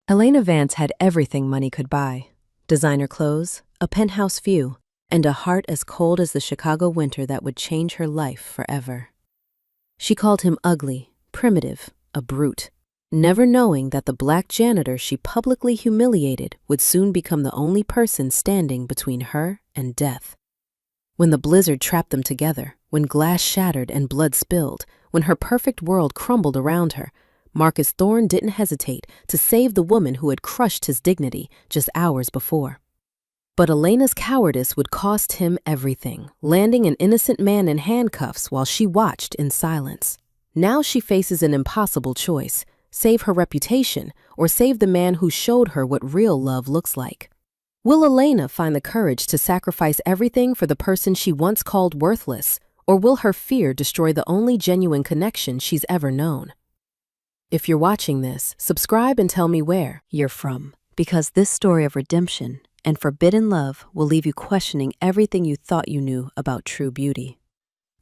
Elena Vance had everything money could buy: designer clothes, a penthouse view, and a heart as cold as the Chicago winter that would change her life forever. She called him ugly, primitive, a brute, never knowing that the black janitor she publicly humiliated would soon become the only person standing between her and death. When the blizzard trapped them together, when glass shattered and blood spilled, when her perfect world crumbled around her, Marcus Thorne didn't hesitate to save the woman who had crushed his dignity just hours before. But Elena's cowardice would cost him everything, landing an innocent man in handcuffs while she watched in silence. Now she faces an impossible choice: save her reputation or save the man who showed her what real love looks like. Will Elena find the courage to sacrifice everything for the person she once called worthless, or will her fear destroy the only genuine connection she's ever known? If you're watching this, subscribe and tell me where you're from, because this story of redemption and forbidden love will leave you questioning everything you thought you knew about true beauty.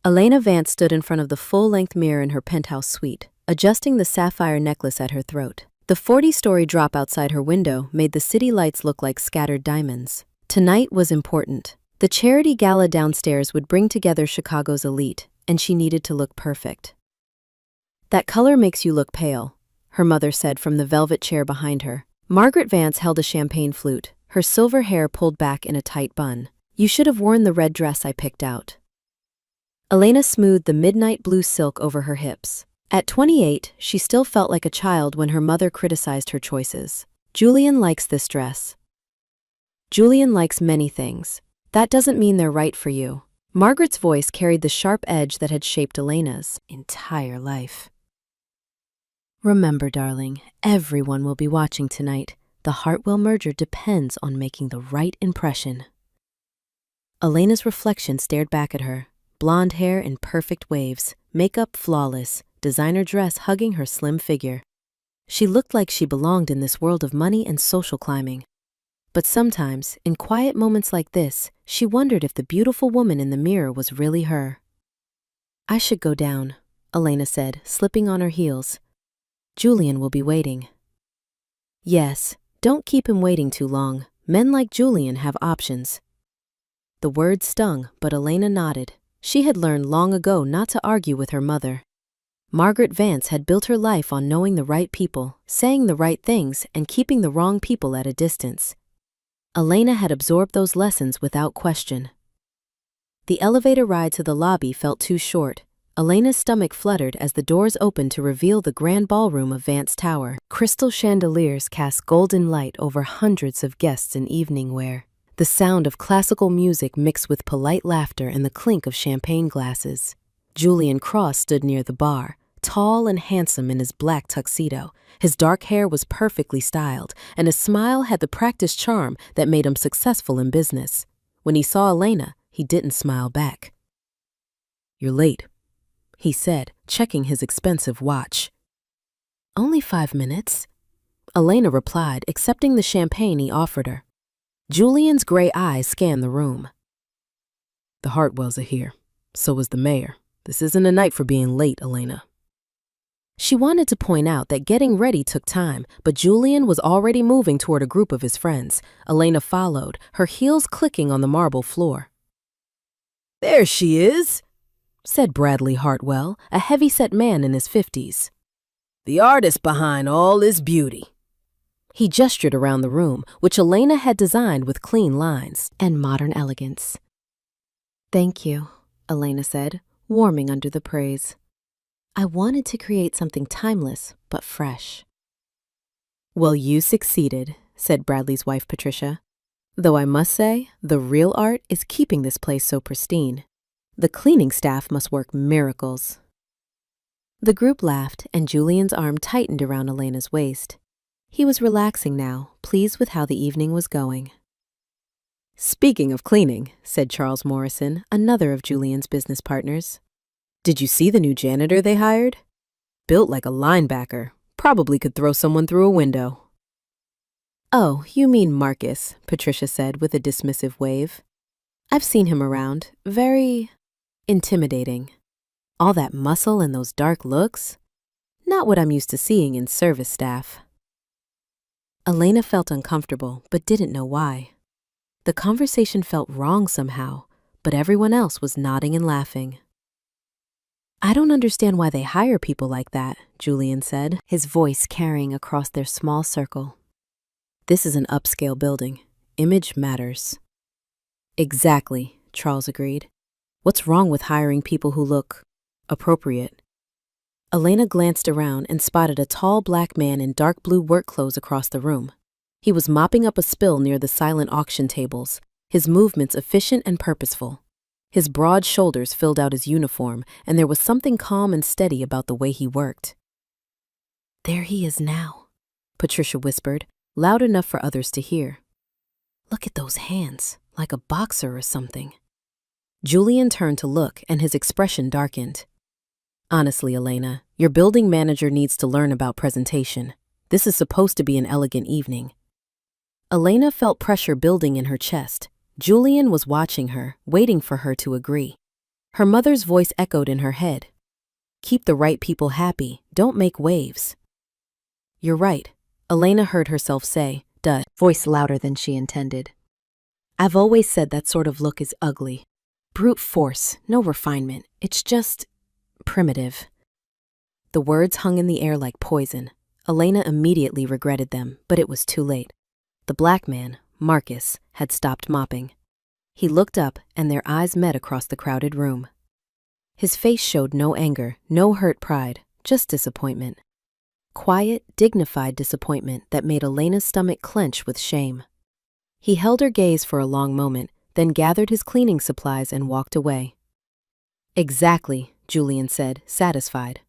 Elena Vance stood in front of the full-length mirror in her penthouse suite, adjusting the sapphire necklace at her throat. The 40-story drop outside her window made the city lights look like scattered diamonds. Tonight was important. The charity gala downstairs would bring together Chicago's elite, and she needed to look perfect. "That color makes you look pale," her mother said from the velvet chair behind her. Margaret Vance held a champagne flute, her silver hair pulled back in a tight bun. "You should have worn the red dress I picked out." Elena smoothed the midnight blue silk over her hips. At 28, she still felt like a child when her mother criticized her choices. "Julian likes this dress." "Julian likes many things. That doesn't mean they're right for you." Margaret's voice carried the sharp edge that had shaped Elena's entire life. "Remember, darling, everyone will be watching tonight. The Hartwell merger depends on making the right impression." Elena's reflection stared back at her, blonde hair in perfect waves, makeup flawless, designer dress hugging her slim figure. She looked like she belonged in this world of money and social climbing. But sometimes, in quiet moments like this, she wondered if the beautiful woman in the mirror was really her. "I should go down," Elena said, slipping on her heels. "Julian will be waiting." "Yes, don't keep him waiting too long. Men like Julian have options." The words stung, but Elena nodded. She had learned long ago not to argue with her mother. Margaret Vance had built her life on knowing the right people, saying the right things, and keeping the wrong people at a distance. Elena had absorbed those lessons without question. The elevator ride to the lobby felt too short. Elena's stomach fluttered as the doors opened to reveal the grand ballroom of Vance Tower. Crystal chandeliers cast golden light over hundreds of guests in evening wear. The sound of classical music mixed with polite laughter and the clink of champagne glasses. Julian Cross stood near the bar, tall and handsome in his black tuxedo. His dark hair was perfectly styled, and his smile had the practiced charm that made him successful in business. When he saw Elena, he didn't smile back. "You're late," he said, checking his expensive watch. "Only 5 minutes," Elena replied, accepting the champagne he offered her. Julian's gray eyes scanned the room. "The Hartwells are here. So is the mayor. This isn't a night for being late, Elena." She wanted to point out that getting ready took time, but Julian was already moving toward a group of his friends. Elena followed, her heels clicking on the marble floor. "There she is," said Bradley Hartwell, a heavy-set man in his 50s. "The artist behind all this beauty." He gestured around the room, which Elena had designed with clean lines and modern elegance. "Thank you," Elena said, warming under the praise. "I wanted to create something timeless, but fresh." "Well, you succeeded," said Bradley's wife, Patricia. "Though I must say, the real art is keeping this place so pristine. The cleaning staff must work miracles." The group laughed, and Julian's arm tightened around Elena's waist. He was relaxing now, pleased with how the evening was going. "Speaking of cleaning," said Charles Morrison, another of Julian's business partners. "Did you see the new janitor they hired? Built like a linebacker. Probably could throw someone through a window." "Oh, you mean Marcus," Patricia said with a dismissive wave. "I've seen him around. Very intimidating. All that muscle and those dark looks. Not what I'm used to seeing in service staff." Elena felt uncomfortable, but didn't know why. The conversation felt wrong somehow, but everyone else was nodding and laughing. I don't understand why they hire people like that, Julian said, his voice carrying across their small circle. This is an upscale building. Image matters. Exactly, Charles agreed. What's wrong with hiring people who look appropriate? Elena glanced around and spotted a tall black man in dark blue work clothes across the room. He was mopping up a spill near the silent auction tables, his movements efficient and purposeful. His broad shoulders filled out his uniform, and there was something calm and steady about the way he worked. There he is now, Patricia whispered, loud enough for others to hear. Look at those hands, like a boxer or something. Julian turned to look, and his expression darkened. Honestly, Elena, your building manager needs to learn about presentation. This is supposed to be an elegant evening. Elena felt pressure building in her chest. Julian was watching her, waiting for her to agree. Her mother's voice echoed in her head. Keep the right people happy, don't make waves. You're right, Elena heard herself say, duh, voice louder than she intended. I've always said that sort of look is ugly. Brute force, no refinement, it's just primitive. The words hung in the air like poison. Elena immediately regretted them, but it was too late. The black man, Marcus, had stopped mopping. He looked up, and their eyes met across the crowded room. His face showed no anger, no hurt pride, just disappointment. Quiet, dignified disappointment that made Elena's stomach clench with shame. He held her gaze for a long moment, then gathered his cleaning supplies and walked away. Exactly, Julian said, satisfied.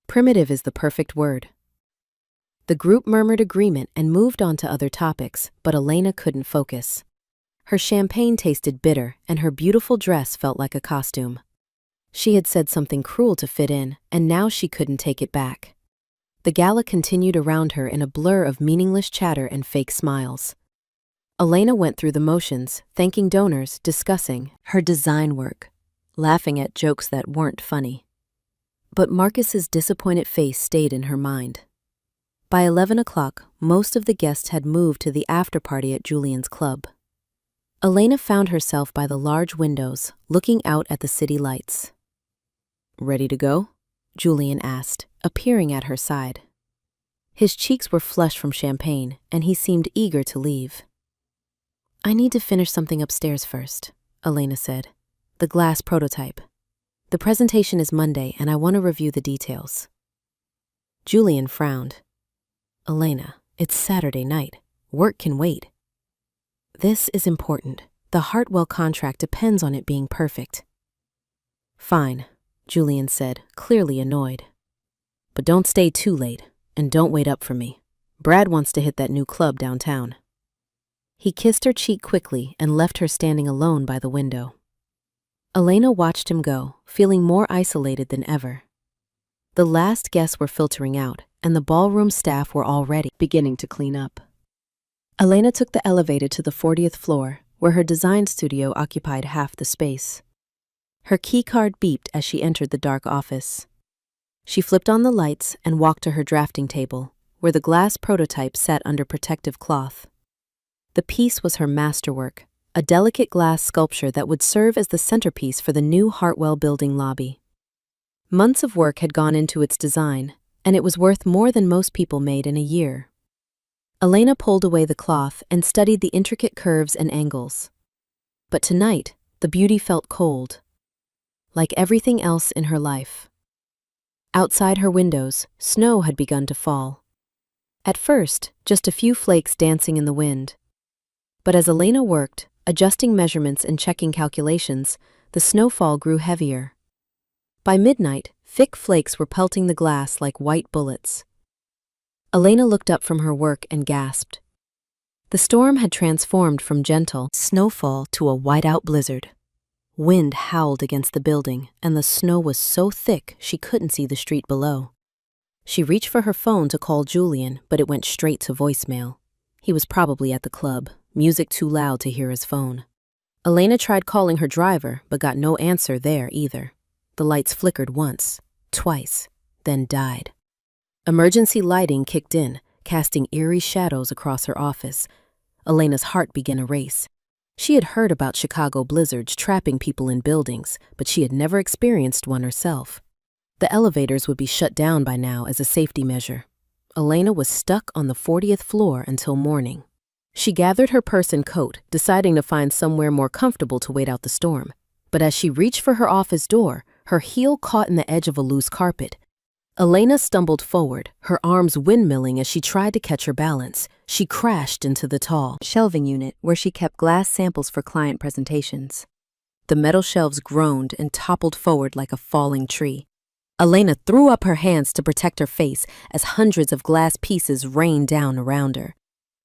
Primitive is the perfect word. The group murmured agreement and moved on to other topics, but Elena couldn't focus. Her champagne tasted bitter, and her beautiful dress felt like a costume. She had said something cruel to fit in, and now she couldn't take it back. The gala continued around her in a blur of meaningless chatter and fake smiles. Elena went through the motions, thanking donors, discussing her design work, laughing at jokes that weren't funny. But Marcus's disappointed face stayed in her mind. By 11 o'clock, most of the guests had moved to the after-party at Julian's club. Elena found herself by the large windows, looking out at the city lights. Ready to go? Julian asked, appearing at her side. His cheeks were flushed from champagne, and he seemed eager to leave. I need to finish something upstairs first, Elena said. The glass prototype. The presentation is Monday, and I want to review the details. Julian frowned. Elena, it's Saturday night. Work can wait. This is important. The Hartwell contract depends on it being perfect. Fine, Julian said, clearly annoyed. But don't stay too late, and don't wait up for me. Brad wants to hit that new club downtown. He kissed her cheek quickly and left her standing alone by the window. Elena watched him go, feeling more isolated than ever. The last guests were filtering out, and the ballroom staff were already beginning to clean up. Elena took the elevator to the 40th floor, where her design studio occupied half the space. Her keycard beeped as she entered the dark office. She flipped on the lights and walked to her drafting table, where the glass prototype sat under protective cloth. The piece was her masterwork, a delicate glass sculpture that would serve as the centerpiece for the new Hartwell building lobby. Months of work had gone into its design, and it was worth more than most people made in a year. Elena pulled away the cloth and studied the intricate curves and angles. But tonight, the beauty felt cold, like everything else in her life. Outside her windows, snow had begun to fall. At first, just a few flakes dancing in the wind. But as Elena worked, adjusting measurements and checking calculations, the snowfall grew heavier. By midnight, thick flakes were pelting the glass like white bullets. Elena looked up from her work and gasped. The storm had transformed from gentle snowfall to a whiteout blizzard. Wind howled against the building, and the snow was so thick she couldn't see the street below. She reached for her phone to call Julian, but it went straight to voicemail. He was probably at the club, music too loud to hear his phone. Elena tried calling her driver, but got no answer there either. The lights flickered once, twice, then died. Emergency lighting kicked in, casting eerie shadows across her office. Elena's heart began a race. She had heard about Chicago blizzards trapping people in buildings, but she had never experienced one herself. The elevators would be shut down by now as a safety measure. Elena was stuck on the 40th floor until morning. She gathered her purse and coat, deciding to find somewhere more comfortable to wait out the storm. But as she reached for her office door, her heel caught in the edge of a loose carpet. Elena stumbled forward, her arms windmilling as she tried to catch her balance. She crashed into the tall shelving unit where she kept glass samples for client presentations. The metal shelves groaned and toppled forward like a falling tree. Elena threw up her hands to protect her face as hundreds of glass pieces rained down around her.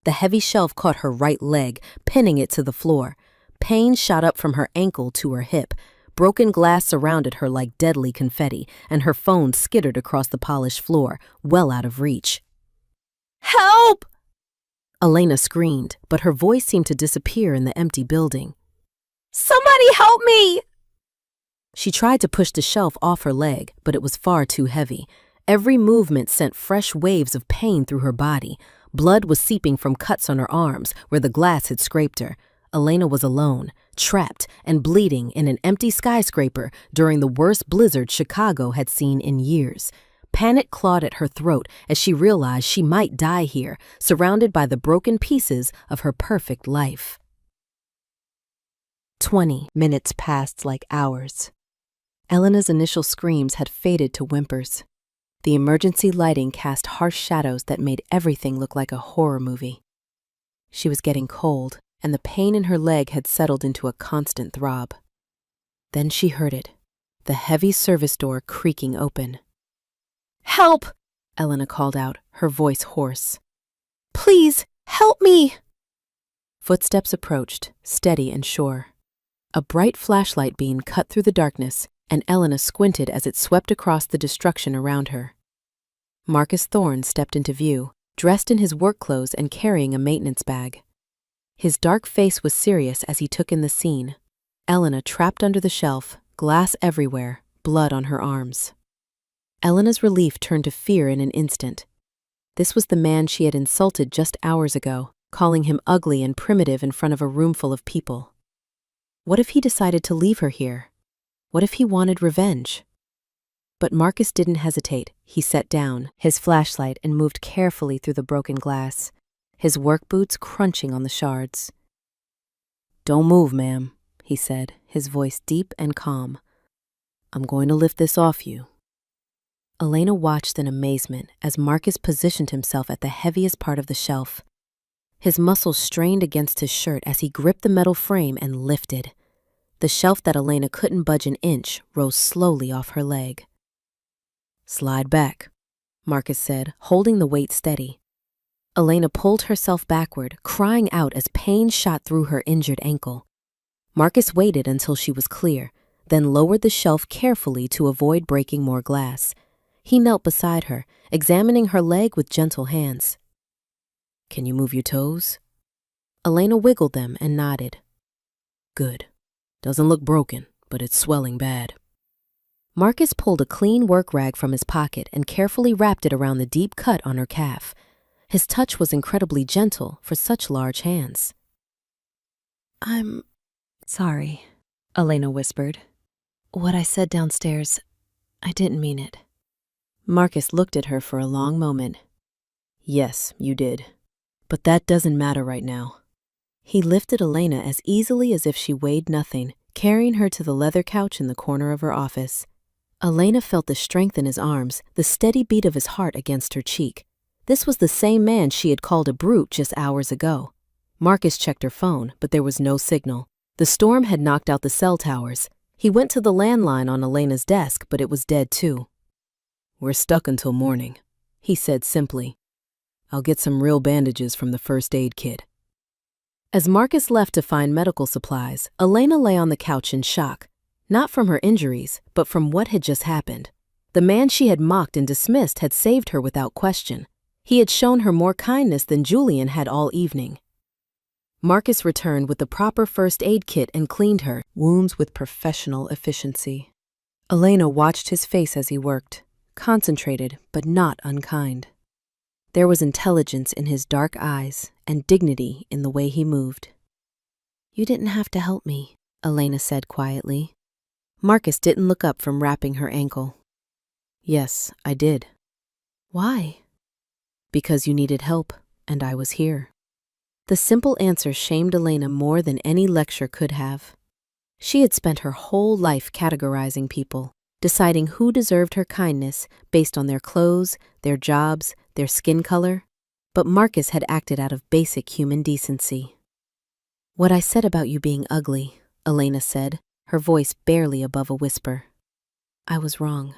The heavy shelf caught her right leg, pinning it to the floor. Pain shot up from her ankle to her hip. Broken glass surrounded her like deadly confetti, and her phone skittered across the polished floor, well out of reach. "Help!" Elena screamed, but her voice seemed to disappear in the empty building. "Somebody help me!" She tried to push the shelf off her leg, but it was far too heavy. Every movement sent fresh waves of pain through her body. Blood was seeping from cuts on her arms where the glass had scraped her. Elena was alone, trapped and bleeding in an empty skyscraper during the worst blizzard Chicago had seen in years. Panic clawed at her throat as she realized she might die here, surrounded by the broken pieces of her perfect life. 20 minutes passed like hours. Elena's initial screams had faded to whimpers. The emergency lighting cast harsh shadows that made everything look like a horror movie. She was getting cold, and the pain in her leg had settled into a constant throb. Then she heard it, the heavy service door creaking open. "Help!" Elena called out, her voice hoarse. "Please, help me!" Footsteps approached, steady and sure. A bright flashlight beam cut through the darkness, and Elena squinted as it swept across the destruction around her. Marcus Thorne stepped into view, dressed in his work clothes and carrying a maintenance bag. His dark face was serious as he took in the scene. Elena trapped under the shelf, glass everywhere, blood on her arms. Elena's relief turned to fear in an instant. This was the man she had insulted just hours ago, calling him ugly and primitive in front of a room full of people. What if he decided to leave her here? What if he wanted revenge? But Marcus didn't hesitate. He set down his flashlight and moved carefully through the broken glass, his work boots crunching on the shards. "Don't move, ma'am," he said, his voice deep and calm. "I'm going to lift this off you." Elena watched in amazement as Marcus positioned himself at the heaviest part of the shelf. His muscles strained against his shirt as he gripped the metal frame and lifted. The shelf that Elena couldn't budge an inch rose slowly off her leg. "Slide back," Marcus said, holding the weight steady. Elena pulled herself backward, crying out as pain shot through her injured ankle. Marcus waited until she was clear, then lowered the shelf carefully to avoid breaking more glass. He knelt beside her, examining her leg with gentle hands. "Can you move your toes?" Elena wiggled them and nodded. "Good. Doesn't look broken, but it's swelling bad." Marcus pulled a clean work rag from his pocket and carefully wrapped it around the deep cut on her calf. His touch was incredibly gentle for such large hands. "I'm sorry," Elena whispered. "What I said downstairs, I didn't mean it." Marcus looked at her for a long moment. "Yes, you did. But that doesn't matter right now." He lifted Elena as easily as if she weighed nothing, carrying her to the leather couch in the corner of her office. Elena felt the strength in his arms, the steady beat of his heart against her cheek. This was the same man she had called a brute just hours ago. Marcus checked her phone, but there was no signal. The storm had knocked out the cell towers. He went to the landline on Elena's desk, but it was dead too. "We're stuck until morning," he said simply. "I'll get some real bandages from the first aid kit." As Marcus left to find medical supplies, Elena lay on the couch in shock, not from her injuries, but from what had just happened. The man she had mocked and dismissed had saved her without question. He had shown her more kindness than Julian had all evening. Marcus returned with the proper first aid kit and cleaned her wounds with professional efficiency. Elena watched his face as he worked, concentrated but not unkind. There was intelligence in his dark eyes and dignity in the way he moved. "You didn't have to help me," Elena said quietly. Marcus didn't look up from wrapping her ankle. "Yes, I did." "Why?" "Because you needed help, and I was here." The simple answer shamed Elena more than any lecture could have. She had spent her whole life categorizing people, deciding who deserved her kindness based on their clothes, their jobs, their skin color. But Marcus had acted out of basic human decency. "What I said about you being ugly," Elena said, her voice barely above a whisper. "I was wrong."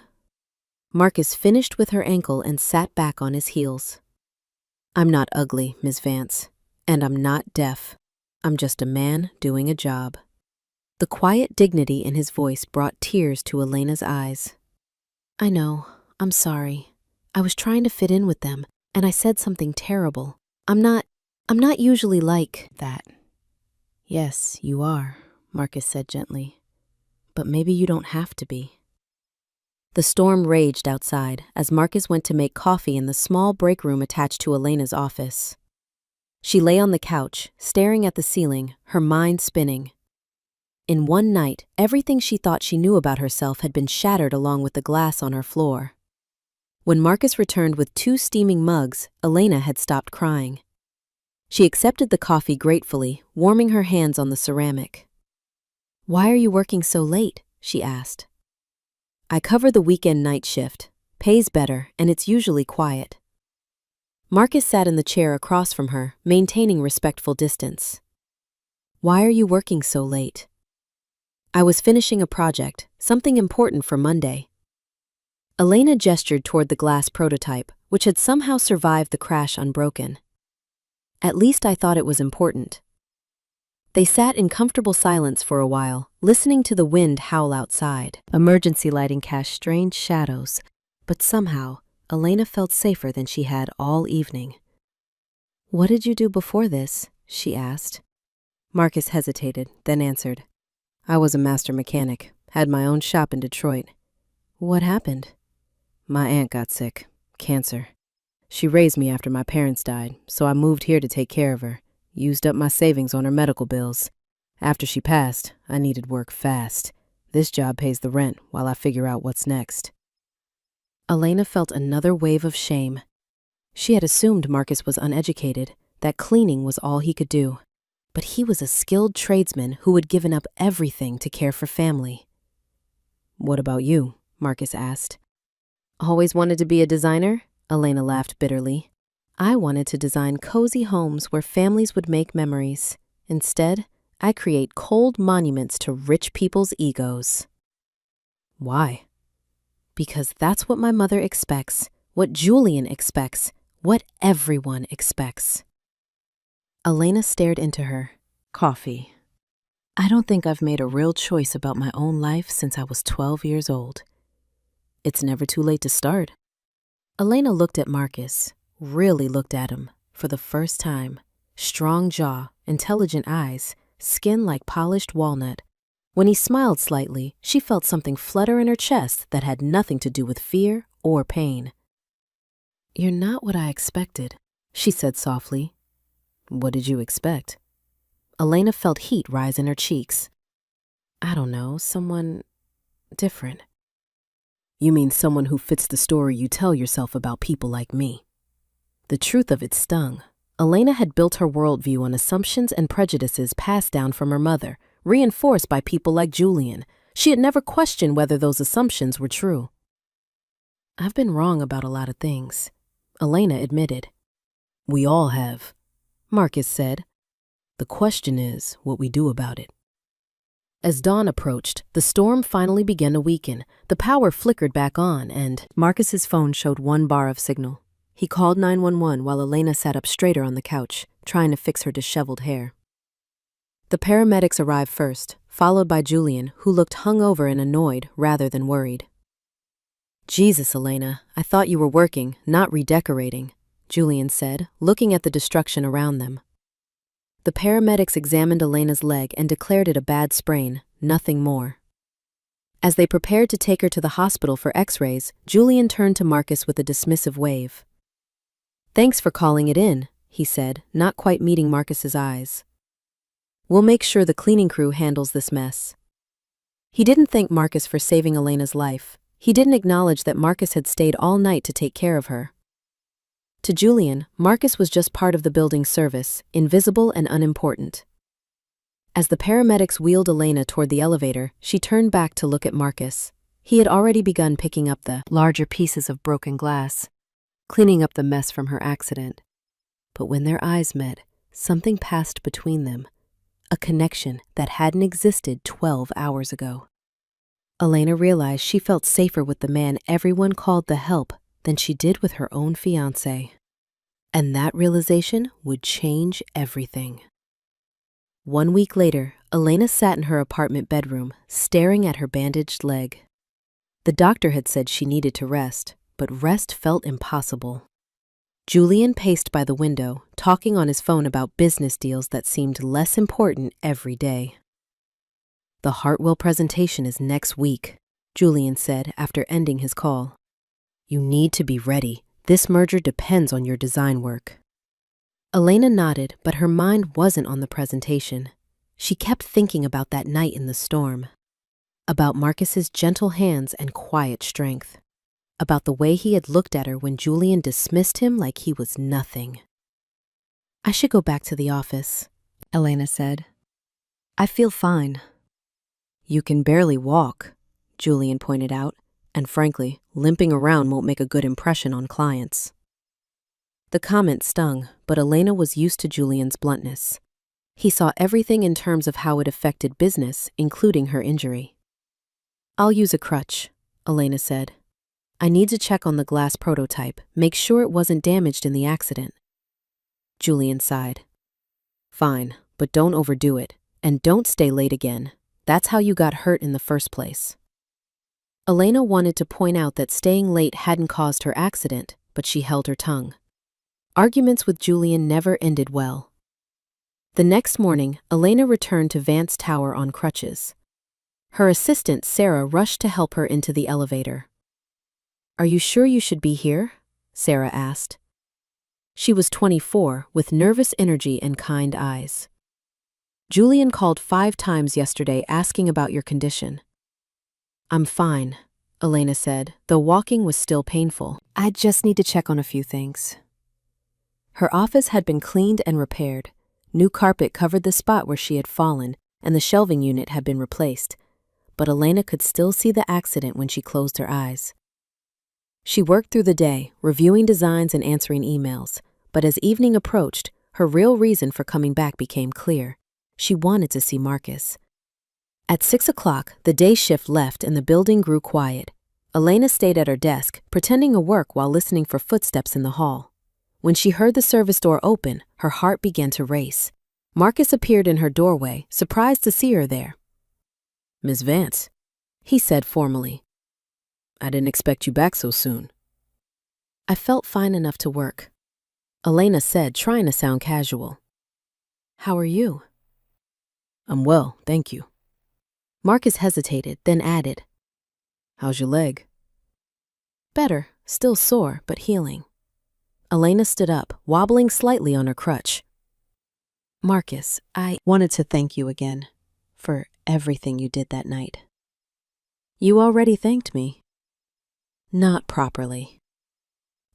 Marcus finished with her ankle and sat back on his heels. "I'm not ugly, Miss Vance, and I'm not deaf. I'm just a man doing a job." The quiet dignity in his voice brought tears to Elena's eyes. "I know. I'm sorry. I was trying to fit in with them, and I said something terrible. I'm not usually like that." "Yes, you are," Marcus said gently. "But maybe you don't have to be." The storm raged outside as Marcus went to make coffee in the small break room attached to Elena's office. She lay on the couch, staring at the ceiling, her mind spinning. In one night, everything she thought she knew about herself had been shattered along with the glass on her floor. When Marcus returned with 2 steaming mugs, Elena had stopped crying. She accepted the coffee gratefully, warming her hands on the ceramic. "Why are you working so late?" she asked. "I cover the weekend night shift. Pays better, and it's usually quiet." Marcus sat in the chair across from her, maintaining respectful distance. "Why are you working so late?" "I was finishing a project, something important for Monday." Elena gestured toward the glass prototype, which had somehow survived the crash unbroken. "At least I thought it was important." They sat in comfortable silence for a while, listening to the wind howl outside. Emergency lighting cast strange shadows, but somehow, Elena felt safer than she had all evening. "What did you do before this?" she asked. Marcus hesitated, then answered. "I was a master mechanic, had my own shop in Detroit." "What happened?" "My aunt got sick, cancer. She raised me after my parents died, so I moved here to take care of her. Used up my savings on her medical bills. After she passed, I needed work fast. This job pays the rent while I figure out what's next." Elena felt another wave of shame. She had assumed Marcus was uneducated, that cleaning was all he could do. But he was a skilled tradesman who had given up everything to care for family. "What about you?" Marcus asked. "Always wanted to be a designer?" Elena laughed bitterly. "I wanted to design cozy homes where families would make memories. Instead, I create cold monuments to rich people's egos." "Why?" "Because that's what my mother expects, what Julian expects, what everyone expects." Elena stared into her. "Coffee. I don't think I've made a real choice about my own life since I was 12 years old." "It's never too late to start." Elena looked at Marcus, really looked at him, for the first time. Strong jaw, intelligent eyes, skin like polished walnut. When he smiled slightly, she felt something flutter in her chest that had nothing to do with fear or pain. "You're not what I expected," she said softly. "What did you expect?" Elena felt heat rise in her cheeks. "I don't know, someone different." "You mean someone who fits the story you tell yourself about people like me?" The truth of it stung. Elena had built her worldview on assumptions and prejudices passed down from her mother, reinforced by people like Julian. She had never questioned whether those assumptions were true. "I've been wrong about a lot of things," Elena admitted. "We all have," Marcus said. "The question is what we do about it." As dawn approached, the storm finally began to weaken. The power flickered back on, and Marcus's phone showed 1 bar of signal. He called 911 while Elena sat up straighter on the couch, trying to fix her disheveled hair. The paramedics arrived first, followed by Julian, who looked hungover and annoyed rather than worried. "Jesus, Elena, I thought you were working, not redecorating," Julian said, looking at the destruction around them. The paramedics examined Elena's leg and declared it a bad sprain, nothing more. As they prepared to take her to the hospital for x-rays, Julian turned to Marcus with a dismissive wave. "Thanks for calling it in," he said, not quite meeting Marcus's eyes. "We'll make sure the cleaning crew handles this mess." He didn't thank Marcus for saving Elena's life. He didn't acknowledge that Marcus had stayed all night to take care of her. To Julian, Marcus was just part of the building's service, invisible and unimportant. As the paramedics wheeled Elena toward the elevator, she turned back to look at Marcus. He had already begun picking up the larger pieces of broken glass, cleaning up the mess from her accident. But when their eyes met, something passed between them, a connection that hadn't existed 12 hours ago. Elena realized she felt safer with the man everyone called the help than she did with her own fiancé. And that realization would change everything. 1 week later, Elena sat in her apartment bedroom, staring at her bandaged leg. The doctor had said she needed to rest, but rest felt impossible. Julian paced by the window, talking on his phone about business deals that seemed less important every day. "The Hartwell presentation is next week," Julian said after ending his call. "You need to be ready. This merger depends on your design work." Elena nodded, but her mind wasn't on the presentation. She kept thinking about that night in the storm, about Marcus's gentle hands and quiet strength, about the way he had looked at her when Julian dismissed him like he was nothing. "I should go back to the office," Elena said. "I feel fine." "You can barely walk," Julian pointed out, "and frankly, limping around won't make a good impression on clients." The comment stung, but Elena was used to Julian's bluntness. He saw everything in terms of how it affected business, including her injury. "I'll use a crutch," Elena said. "I need to check on the glass prototype, make sure it wasn't damaged in the accident." Julian sighed. "Fine, but don't overdo it, and don't stay late again. That's how you got hurt in the first place." Elena wanted to point out that staying late hadn't caused her accident, but she held her tongue. Arguments with Julian never ended well. The next morning, Elena returned to Vance Tower on crutches. Her assistant, Sarah, rushed to help her into the elevator. "Are you sure you should be here?" Sarah asked. She was 24, with nervous energy and kind eyes. "Julian called 5 times yesterday asking about your condition." "I'm fine," Elena said, though walking was still painful. "I just need to check on a few things." Her office had been cleaned and repaired. New carpet covered the spot where she had fallen, and the shelving unit had been replaced. But Elena could still see the accident when she closed her eyes. She worked through the day, reviewing designs and answering emails. But as evening approached, her real reason for coming back became clear. She wanted to see Marcus. At 6 o'clock, the day shift left and the building grew quiet. Elena stayed at her desk, pretending to work while listening for footsteps in the hall. When she heard the service door open, her heart began to race. Marcus appeared in her doorway, surprised to see her there. "Miss Vance," he said formally. "I didn't expect you back so soon." "I felt fine enough to work," Elena said, trying to sound casual. "How are you?" "I'm well, thank you." Marcus hesitated, then added, "How's your leg?" "Better, still sore, but healing." Elena stood up, wobbling slightly on her crutch. "Marcus, I wanted to thank you again for everything you did that night." "You already thanked me." "Not properly."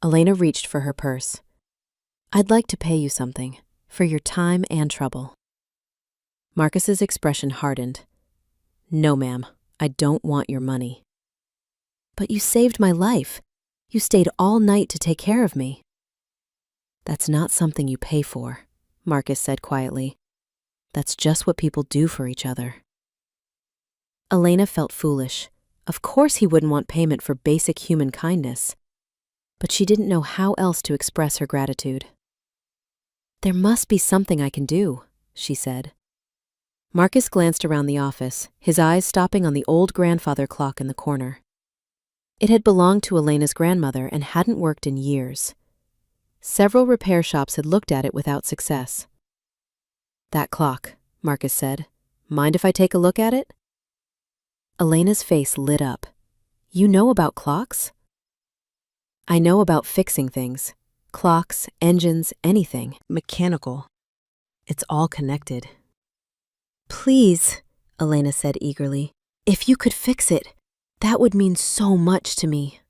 Elena reached for her purse. "I'd like to pay you something, for your time and trouble." Marcus's expression hardened. "No, ma'am, I don't want your money." "But you saved my life. You stayed all night to take care of me." "That's not something you pay for," Marcus said quietly. "That's just what people do for each other." Elena felt foolish. Of course he wouldn't want payment for basic human kindness. But she didn't know how else to express her gratitude. "There must be something I can do," she said. Marcus glanced around the office, his eyes stopping on the old grandfather clock in the corner. It had belonged to Elena's grandmother and hadn't worked in years. Several repair shops had looked at it without success. "That clock," Marcus said. "Mind if I take a look at it?" Elena's face lit up. "You know about clocks?" "I know about fixing things. clocks, engines, anything mechanical. It's all connected. Please, Elena said eagerly, if you could fix it, that would mean so much to me.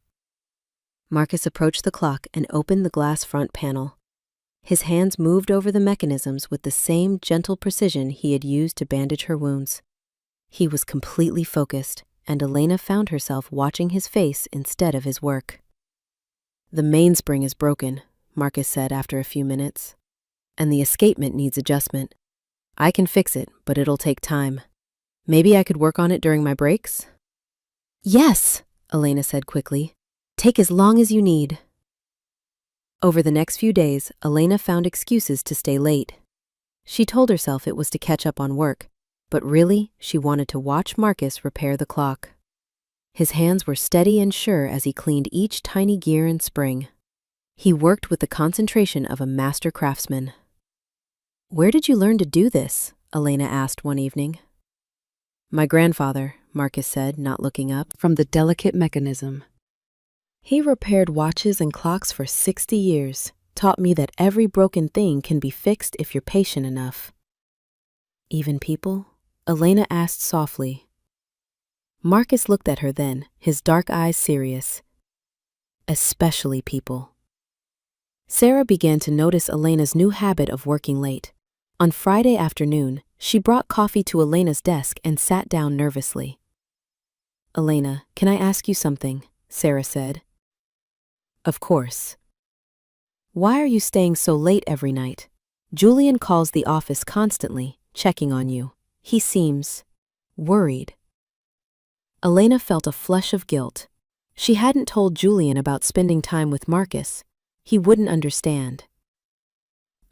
Marcus approached the clock and opened the glass front panel. His hands moved over the mechanisms with the same gentle precision he had used to bandage her wounds. He was completely focused, and Elena found herself watching his face instead of his work. The mainspring is broken, Marcus said after a few minutes, and the escapement needs adjustment. I can fix it, but it'll take time. Maybe I could work on it during my breaks? Yes, Elena said quickly. Take as long as you need. Over the next few days, Elena found excuses to stay late. She told herself it was to catch up on work, but really, she wanted to watch Marcus repair the clock. His hands were steady and sure as he cleaned each tiny gear and spring. He worked with the concentration of a master craftsman. Where did you learn to do this? Elena asked one evening. My grandfather, Marcus said, not looking up from the delicate mechanism. He repaired watches and clocks for 60 years, taught me that every broken thing can be fixed if you're patient enough. Even people? Elena asked softly. Marcus looked at her then, his dark eyes serious. Especially people. Sarah began to notice Elena's new habit of working late. On Friday afternoon, she brought coffee to Elena's desk and sat down nervously. Elena, can I ask you something? Sarah said. Of course. Why are you staying so late every night? Julian calls the office constantly, checking on you. He seems worried. Elena felt a flush of guilt. She hadn't told Julian about spending time with Marcus. He wouldn't understand.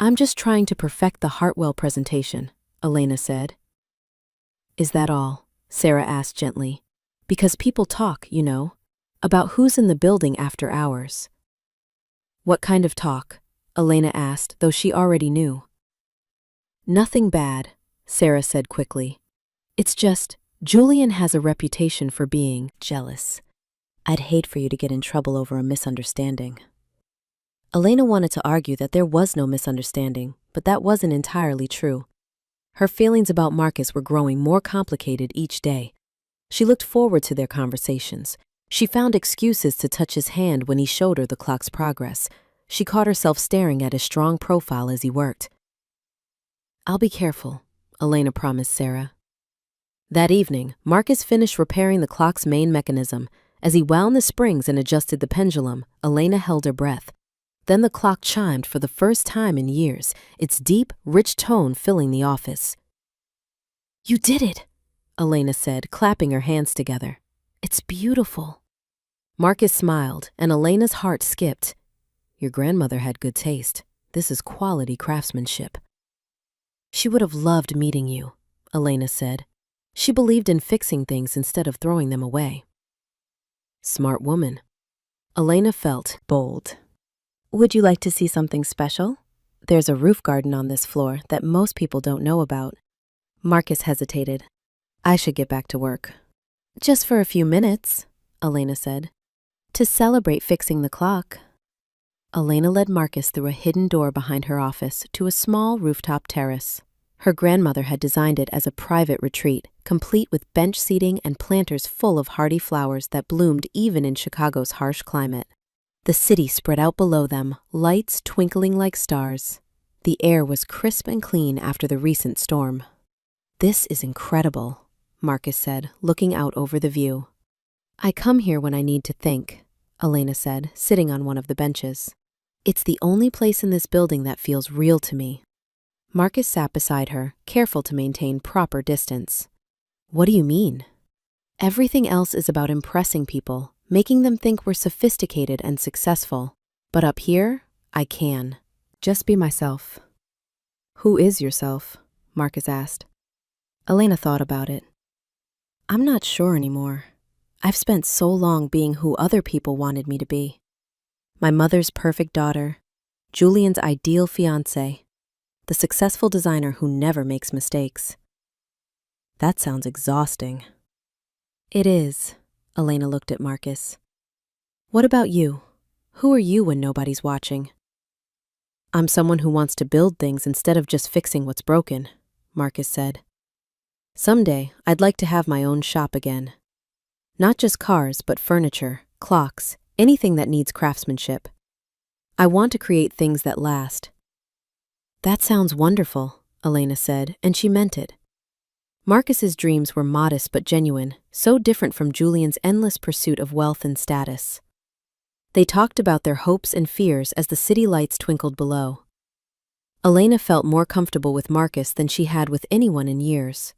I'm just trying to perfect the Hartwell presentation, Elena said. Is that all? Sarah asked gently. Because people talk, you know, about who's in the building after hours. What kind of talk? Elena asked, though she already knew. Nothing bad, Sarah said quickly. It's just, Julian has a reputation for being jealous. I'd hate for you to get in trouble over a misunderstanding. Elena wanted to argue that there was no misunderstanding, but that wasn't entirely true. Her feelings about Marcus were growing more complicated each day. She looked forward to their conversations. She found excuses to touch his hand when he showed her the clock's progress. She caught herself staring at his strong profile as he worked. I'll be careful, Elena promised Sarah. That evening, Marcus finished repairing the clock's main mechanism. As he wound the springs and adjusted the pendulum, Elena held her breath. Then the clock chimed for the first time in years, its deep, rich tone filling the office. You did it, Elena said, clapping her hands together. It's beautiful. Marcus smiled, and Elena's heart skipped. Your grandmother had good taste. This is quality craftsmanship. She would have loved meeting you, Elena said. She believed in fixing things instead of throwing them away. Smart woman. Elena felt bold. Would you like to see something special? There's a roof garden on this floor that most people don't know about. Marcus hesitated. I should get back to work. Just for a few minutes, Elena said. To celebrate fixing the clock. Elena led Marcus through a hidden door behind her office to a small rooftop terrace. Her grandmother had designed it as a private retreat, complete with bench seating and planters full of hardy flowers that bloomed even in Chicago's harsh climate. The city spread out below them, lights twinkling like stars. The air was crisp and clean after the recent storm. This is incredible, Marcus said, looking out over the view. I come here when I need to think, Elena said, sitting on one of the benches. It's the only place in this building that feels real to me. Marcus sat beside her, careful to maintain proper distance. What do you mean? Everything else is about impressing people, making them think we're sophisticated and successful. But up here, I can. Just be myself. Who is yourself? Marcus asked. Elena thought about it. I'm not sure anymore. I've spent so long being who other people wanted me to be. My mother's perfect daughter, Julian's ideal fiancé, the successful designer who never makes mistakes. That sounds exhausting. It is, Elena looked at Marcus. What about you? Who are you when nobody's watching? I'm someone who wants to build things instead of just fixing what's broken, Marcus said. Someday, I'd like to have my own shop again. Not just cars, but furniture, clocks, anything that needs craftsmanship. I want to create things that last. That sounds wonderful, Elena said, and she meant it. Marcus's dreams were modest but genuine, so different from Julian's endless pursuit of wealth and status. They talked about their hopes and fears as the city lights twinkled below. Elena felt more comfortable with Marcus than she had with anyone in years.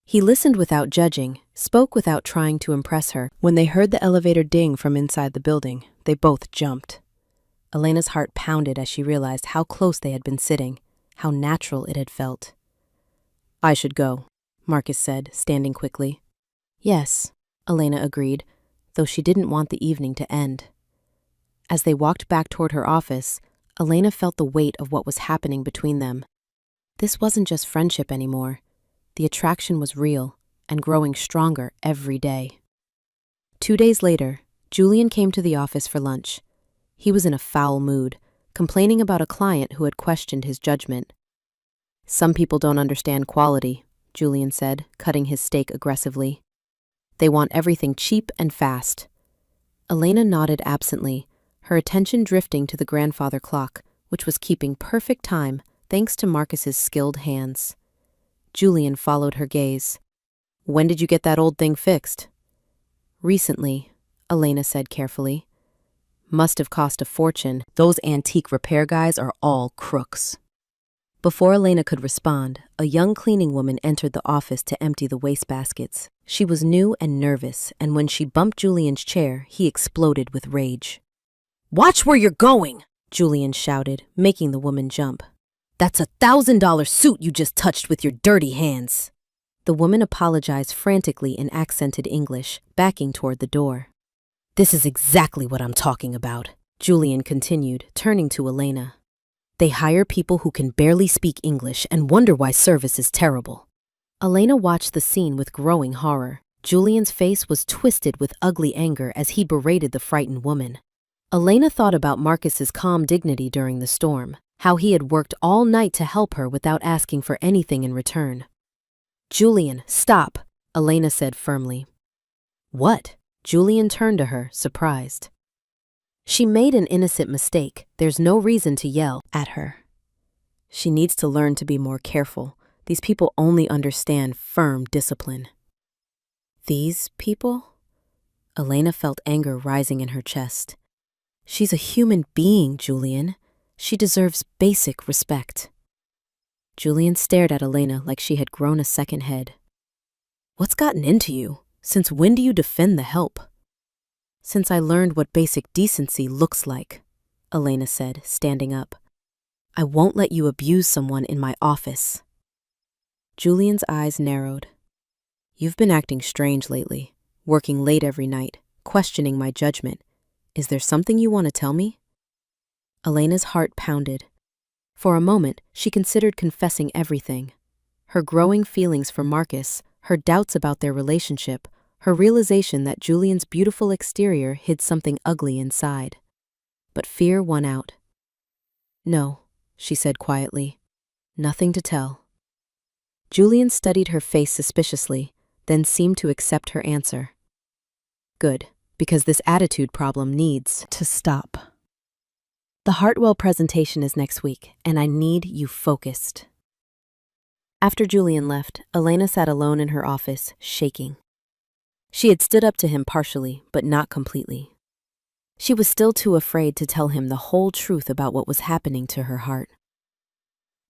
He listened without judging, spoke without trying to impress her. When they heard the elevator ding from inside the building, they both jumped. Elena's heart pounded as she realized how close they had been sitting, how natural it had felt. I should go, Marcus said, standing quickly. Yes, Elena agreed, though she didn't want the evening to end. As they walked back toward her office, Elena felt the weight of what was happening between them. This wasn't just friendship anymore. The attraction was real and growing stronger every day. 2 days later, Julian came to the office for lunch. He was in a foul mood, complaining about a client who had questioned his judgment. Some people don't understand quality, Julian said, cutting his steak aggressively. They want everything cheap and fast. Elena nodded absently, her attention drifting to the grandfather clock, which was keeping perfect time thanks to Marcus's skilled hands. Julian followed her gaze. When did you get that old thing fixed? Recently, Elena said carefully. Must have cost a fortune. Those antique repair guys are all crooks. Before Elena could respond, a young cleaning woman entered the office to empty the wastebaskets. She was new and nervous, and when she bumped Julian's chair, he exploded with rage. Watch where you're going, Julian shouted, making the woman jump. That's $1,000 suit you just touched with your dirty hands. The woman apologized frantically in accented English, backing toward the door. This is exactly what I'm talking about, Julian continued, turning to Elena. They hire people who can barely speak English and wonder why service is terrible. Elena watched the scene with growing horror. Julian's face was twisted with ugly anger as he berated the frightened woman. Elena thought about Marcus's calm dignity during the storm, how he had worked all night to help her without asking for anything in return. Julian, stop, Elena said firmly. What? Julian turned to her, surprised. She made an innocent mistake. There's no reason to yell at her. She needs to learn to be more careful. These people only understand firm discipline. These people? Elena felt anger rising in her chest. She's a human being, Julian. She deserves basic respect. Julian stared at Elena like she had grown a second head. What's gotten into you? Since when do you defend the help? Since I learned what basic decency looks like, Elena said, standing up. I won't let you abuse someone in my office. Julian's eyes narrowed. You've been acting strange lately, working late every night, questioning my judgment. Is there something you want to tell me? Elena's heart pounded. For a moment, she considered confessing everything. Her growing feelings for Marcus, her doubts about their relationship, her realization that Julian's beautiful exterior hid something ugly inside. But fear won out. No, she said quietly. Nothing to tell. Julian studied her face suspiciously, then seemed to accept her answer. Good, because this attitude problem needs to stop. The Hartwell presentation is next week, and I need you focused. After Julian left, Elena sat alone in her office, shaking. She had stood up to him partially, but not completely. She was still too afraid to tell him the whole truth about what was happening to her heart.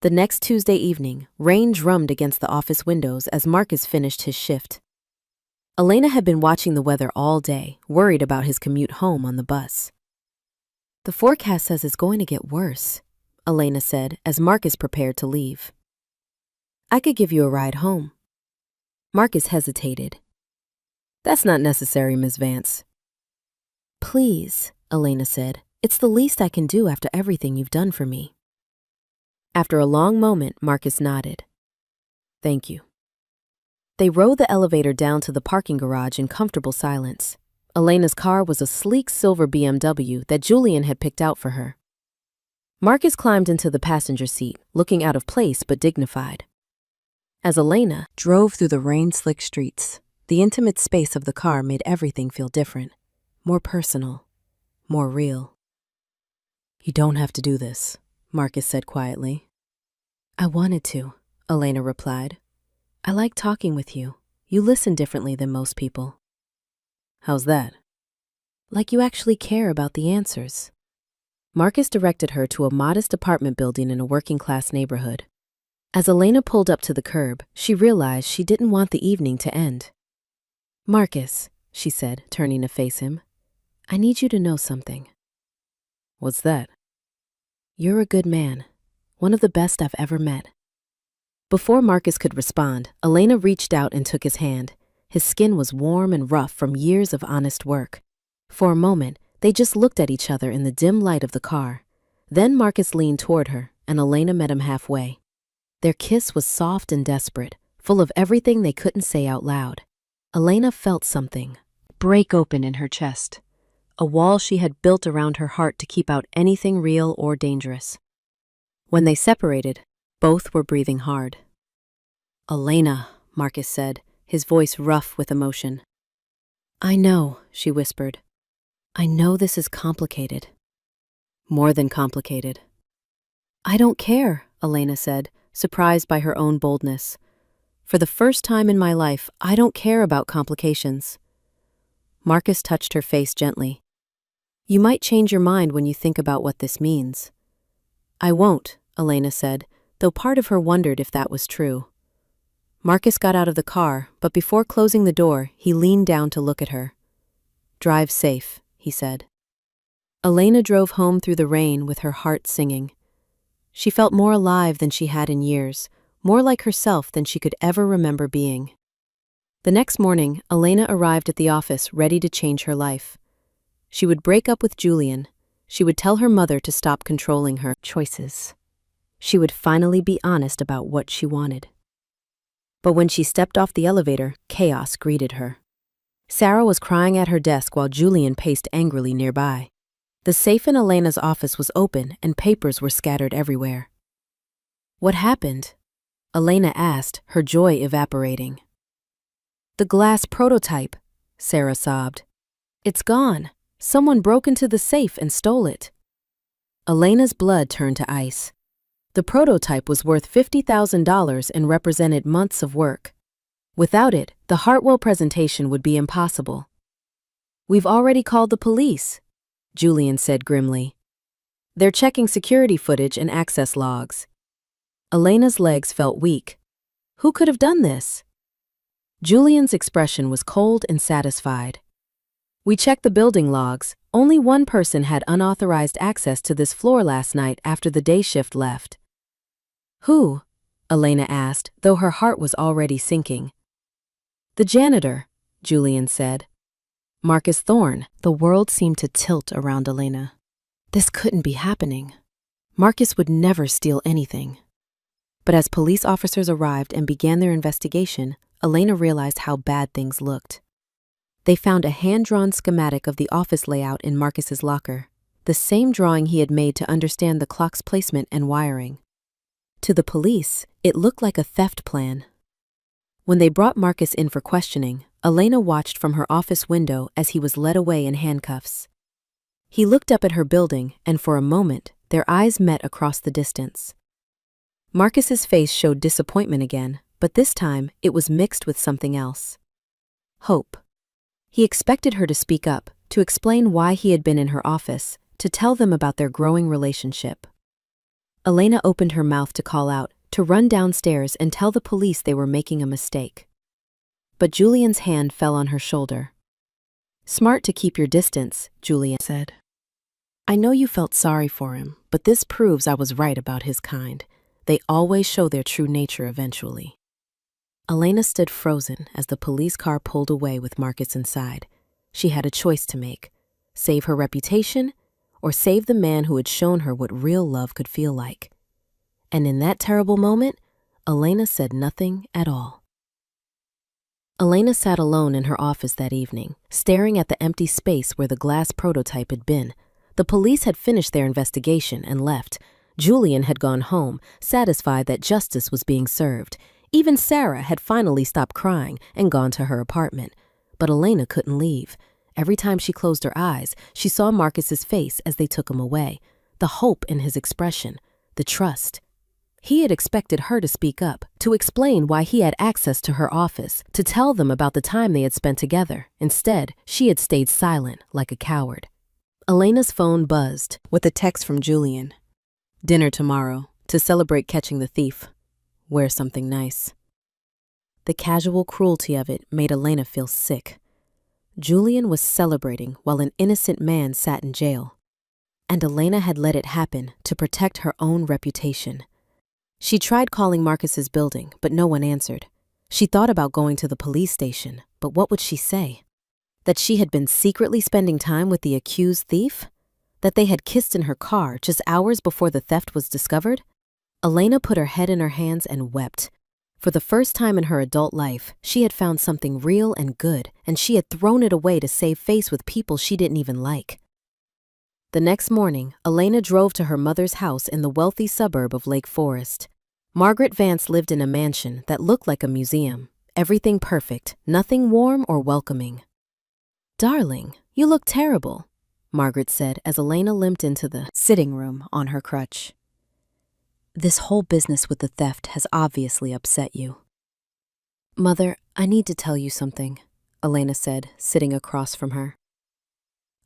The next Tuesday evening, rain drummed against the office windows as Marcus finished his shift. Elena had been watching the weather all day, worried about his commute home on the bus. The forecast says it's going to get worse, Elena said as Marcus prepared to leave. I could give you a ride home. Marcus hesitated. That's not necessary, Miss Vance. Please, Elena said. It's the least I can do after everything you've done for me. After a long moment, Marcus nodded. Thank you. They rode the elevator down to the parking garage in comfortable silence. Elena's car was a sleek silver BMW that Julian had picked out for her. Marcus climbed into the passenger seat, looking out of place but dignified. As Elena drove through the rain-slick streets, the intimate space of the car made everything feel different, more personal, more real. "You don't have to do this," Marcus said quietly. "I wanted to," Elena replied. "I like talking with you. You listen differently than most people." "How's that?" "Like you actually care about the answers." Marcus directed her to a modest apartment building in a working-class neighborhood. As Elena pulled up to the curb, she realized she didn't want the evening to end. "Marcus," she said, turning to face him, "I need you to know something." "What's that?" "You're a good man, one of the best I've ever met." Before Marcus could respond, Elena reached out and took his hand. His skin was warm and rough from years of honest work. For a moment, they just looked at each other in the dim light of the car. Then Marcus leaned toward her, and Elena met him halfway. Their kiss was soft and desperate, full of everything they couldn't say out loud. Elena felt something break open in her chest, a wall she had built around her heart to keep out anything real or dangerous. When they separated, both were breathing hard. "Elena," Marcus said, his voice rough with emotion. "I know," she whispered. "I know this is complicated." "More than complicated." "I don't care," Elena said, surprised by her own boldness. "For the first time in my life, I don't care about complications." Marcus touched her face gently. "You might change your mind when you think about what this means." "I won't," Elena said, though part of her wondered if that was true. Marcus got out of the car, but before closing the door, he leaned down to look at her. "Drive safe," he said. Elena drove home through the rain with her heart singing. She felt more alive than she had in years, more like herself than she could ever remember being. The next morning, Elena arrived at the office ready to change her life. She would break up with Julian. She would tell her mother to stop controlling her choices. She would finally be honest about what she wanted. But when she stepped off the elevator, chaos greeted her. Sarah was crying at her desk while Julian paced angrily nearby. The safe in Elena's office was open and papers were scattered everywhere. "What happened?" Elena asked, her joy evaporating. "The glass prototype," Sarah sobbed. "It's gone. Someone broke into the safe and stole it." Elena's blood turned to ice. The prototype was worth $50,000 and represented months of work. Without it, the Hartwell presentation would be impossible. "We've already called the police," Julian said grimly. "They're checking security footage and access logs." Elena's legs felt weak. Who could have done this? Julian's expression was cold and satisfied. "We checked the building logs. Only one person had unauthorized access to this floor last night after the day shift left." "Who?" Elena asked, though her heart was already sinking. "The janitor," Julian said. Marcus Thorne. The world seemed to tilt around Elena. This couldn't be happening. Marcus would never steal anything. But as police officers arrived and began their investigation, Elena realized how bad things looked. They found a hand-drawn schematic of the office layout in Marcus's locker, the same drawing he had made to understand the clock's placement and wiring. To the police, it looked like a theft plan. When they brought Marcus in for questioning, Elena watched from her office window as he was led away in handcuffs. He looked up at her building, and for a moment, their eyes met across the distance. Marcus's face showed disappointment again, but this time it was mixed with something else. Hope. He expected her to speak up, to explain why he had been in her office, to tell them about their growing relationship. Elena opened her mouth to call out, to run downstairs and tell the police they were making a mistake. But Julian's hand fell on her shoulder. "Smart to keep your distance," Julian said. "I know you felt sorry for him, but this proves I was right about his kind. They always show their true nature eventually." Elena stood frozen as the police car pulled away with Marcus inside. She had a choice to make: save her reputation or save the man who had shown her what real love could feel like. And in that terrible moment, Elena said nothing at all. Elena sat alone in her office that evening, staring at the empty space where the glass prototype had been. The police had finished their investigation and left. Julian had gone home, satisfied that justice was being served. Even Sarah had finally stopped crying and gone to her apartment. But Elena couldn't leave. Every time she closed her eyes, she saw Marcus's face as they took him away. The hope in his expression, the trust. He had expected her to speak up, to explain why he had access to her office, to tell them about the time they had spent together. Instead, she had stayed silent like a coward. Elena's phone buzzed with a text from Julian. Dinner tomorrow, to celebrate catching the thief. Wear something nice. The casual cruelty of it made Elena feel sick. Julian was celebrating while an innocent man sat in jail. And Elena had let it happen to protect her own reputation. She tried calling Marcus's building, but no one answered. She thought about going to the police station, but what would she say? That she had been secretly spending time with the accused thief? That they had kissed in her car just hours before the theft was discovered? Elena put her head in her hands and wept. For the first time in her adult life, she had found something real and good, and she had thrown it away to save face with people she didn't even like. The next morning, Elena drove to her mother's house in the wealthy suburb of Lake Forest. Margaret Vance lived in a mansion that looked like a museum. Everything perfect, nothing warm or welcoming. "Darling, you look terrible," Margaret said as Elena limped into the sitting room on her crutch. "This whole business with the theft has obviously upset you." "Mother, I need to tell you something," Elena said, sitting across from her.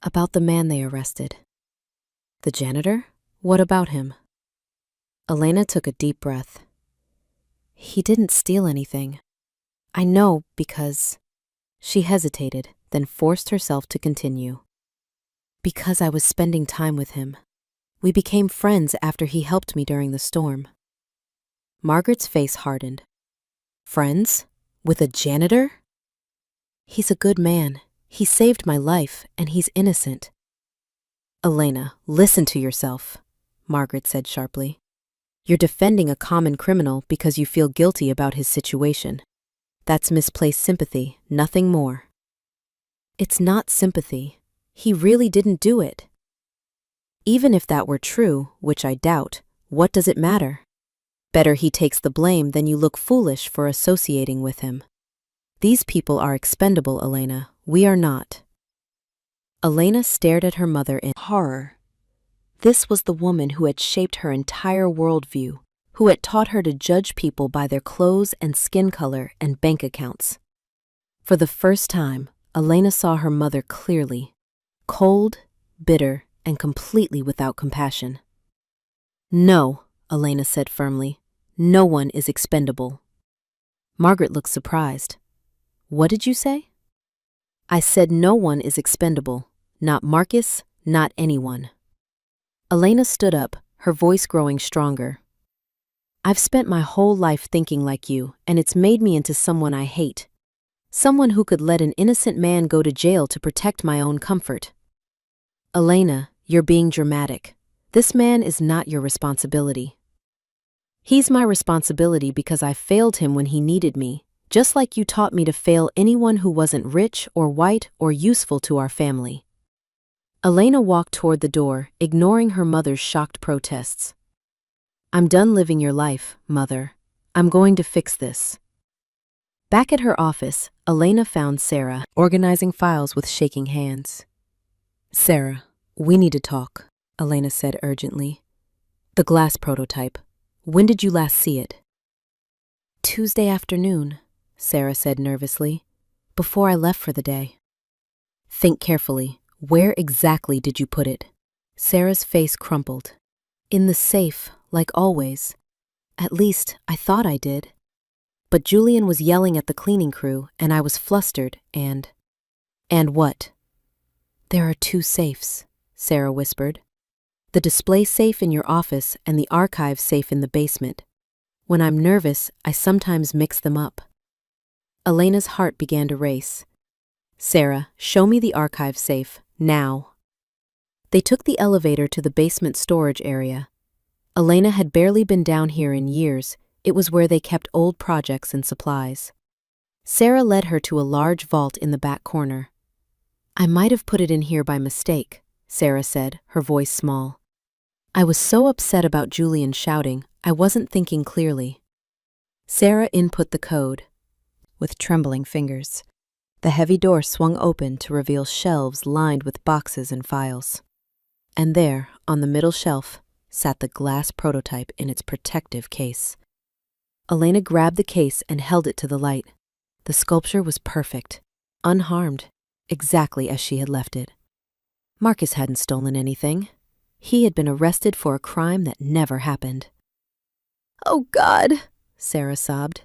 "About the man they arrested." "The janitor? What about him?" Elena took a deep breath. "He didn't steal anything. I know because—" She hesitated, then forced herself to continue. "Because I was spending time with him. We became friends after he helped me during the storm." Margaret's face hardened. "Friends? With a janitor?" "He's a good man. He saved my life, and he's innocent." "Elena, listen to yourself," Margaret said sharply. "You're defending a common criminal because you feel guilty about his situation. That's misplaced sympathy, nothing more." "It's not sympathy. He really didn't do it." "Even if that were true, which I doubt, what does it matter? Better he takes the blame than you look foolish for associating with him. These people are expendable, Elena. We are not." Elena stared at her mother in horror. This was the woman who had shaped her entire worldview, who had taught her to judge people by their clothes and skin color and bank accounts. For the first time, Elena saw her mother clearly, cold, bitter, and completely without compassion. "No," Elena said firmly. "No one is expendable." Margaret looked surprised. "What did you say?" "I said no one is expendable. Not Marcus, not anyone." Elena stood up, her voice growing stronger. "I've spent my whole life thinking like you, and it's made me into someone I hate. Someone who could let an innocent man go to jail to protect my own comfort." "Elena, you're being dramatic. This man is not your responsibility." "He's my responsibility because I failed him when he needed me, just like you taught me to fail anyone who wasn't rich or white or useful to our family." Elena walked toward the door, ignoring her mother's shocked protests. "I'm done living your life, Mother. I'm going to fix this." Back at her office, Elena found Sarah organizing files with shaking hands. "Sarah, we need to talk," Elena said urgently. "The glass prototype. When did you last see it?" "Tuesday afternoon," Sarah said nervously, "before I left for the day." "Think carefully. Where exactly did you put it?" Sarah's face crumpled. "In the safe, like always. At least, I thought I did. But Julian was yelling at the cleaning crew, and I was flustered, and—" "And what?" "There are two safes," Sarah whispered. "The display safe in your office and the archive safe in the basement. When I'm nervous, I sometimes mix them up." Elena's heart began to race. "Sarah, show me the archive safe, now." They took the elevator to the basement storage area. Elena had barely been down here in years. It was where they kept old projects and supplies. Sarah led her to a large vault in the back corner. "I might have put it in here by mistake," Sarah said, her voice small. I was so upset about Julian shouting, I wasn't thinking clearly. Sarah input the code. With trembling fingers, the heavy door swung open to reveal shelves lined with boxes and files. And there, on the middle shelf, sat the glass prototype in its protective case. Elena grabbed the case and held it to the light. The sculpture was perfect, unharmed, exactly as she had left it. Marcus hadn't stolen anything. He had been arrested for a crime that never happened. "Oh, God," Sarah sobbed.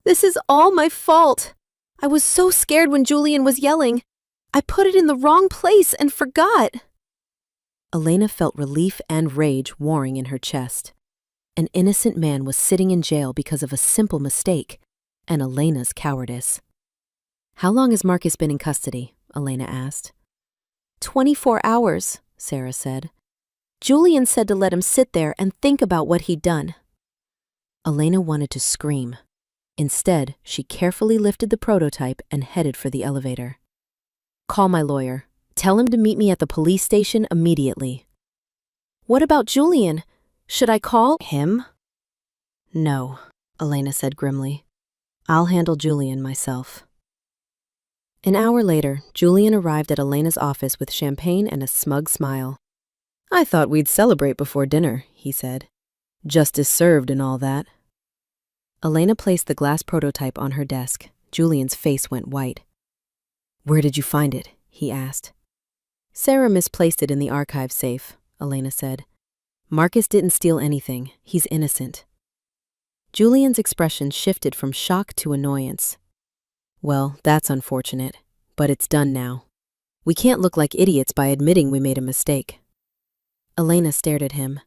"This is all my fault. I was so scared when Julian was yelling. I put it in the wrong place and forgot." Elena felt relief and rage warring in her chest. An innocent man was sitting in jail because of a simple mistake, and Elena's cowardice. "How long has Marcus been in custody?" Elena asked. 24 hours, Sarah said. Julian said to let him sit there and think about what he'd done. Elena wanted to scream. Instead, she carefully lifted the prototype and headed for the elevator. "Call my lawyer. Tell him to meet me at the police station immediately." "What about Julian? Should I call him?" "No," Elena said grimly. "I'll handle Julian myself." An hour later, Julian arrived at Elena's office with champagne and a smug smile. "I thought we'd celebrate before dinner," he said. "Justice served and all that." Elena placed the glass prototype on her desk. Julian's face went white. "Where did you find it?" he asked. "Sarah misplaced it in the archive safe," Elena said. "Marcus didn't steal anything. He's innocent." Julian's expression shifted from shock to annoyance. "Well, that's unfortunate, but it's done now. We can't look like idiots by admitting we made a mistake." Elena stared at him.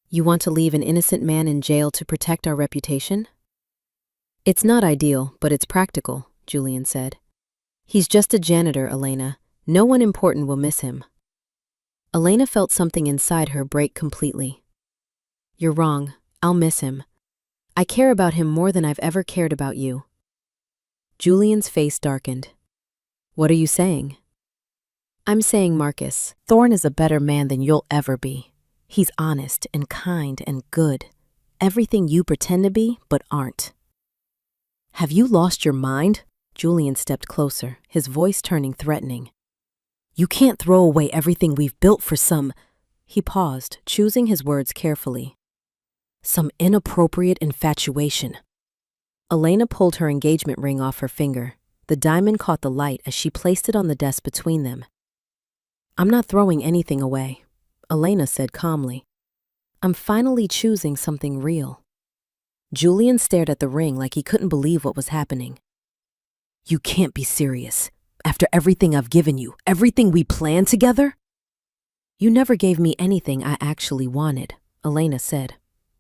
"You want to leave an innocent man in jail to protect our reputation?" "It's not ideal, but it's practical," Julian said. "He's just a janitor, Elena. No one important will miss him." Elena felt something inside her break completely. "You're wrong. I'll miss him. I care about him more than I've ever cared about you." Julian's face darkened. "What are you saying?" "I'm saying Marcus, Thorne is a better man than you'll ever be. He's honest and kind and good. Everything you pretend to be, but aren't." "Have you lost your mind?" Julian stepped closer, his voice turning threatening. "You can't throw away everything we've built for some—" He paused, choosing his words carefully. "Some inappropriate infatuation." Elena pulled her engagement ring off her finger. The diamond caught the light as she placed it on the desk between them. "I'm not throwing anything away," Elena said calmly. "I'm finally choosing something real." Julian stared at the ring like he couldn't believe what was happening. "You can't be serious. After everything I've given you, everything we planned together?" "You never gave me anything I actually wanted," Elena said.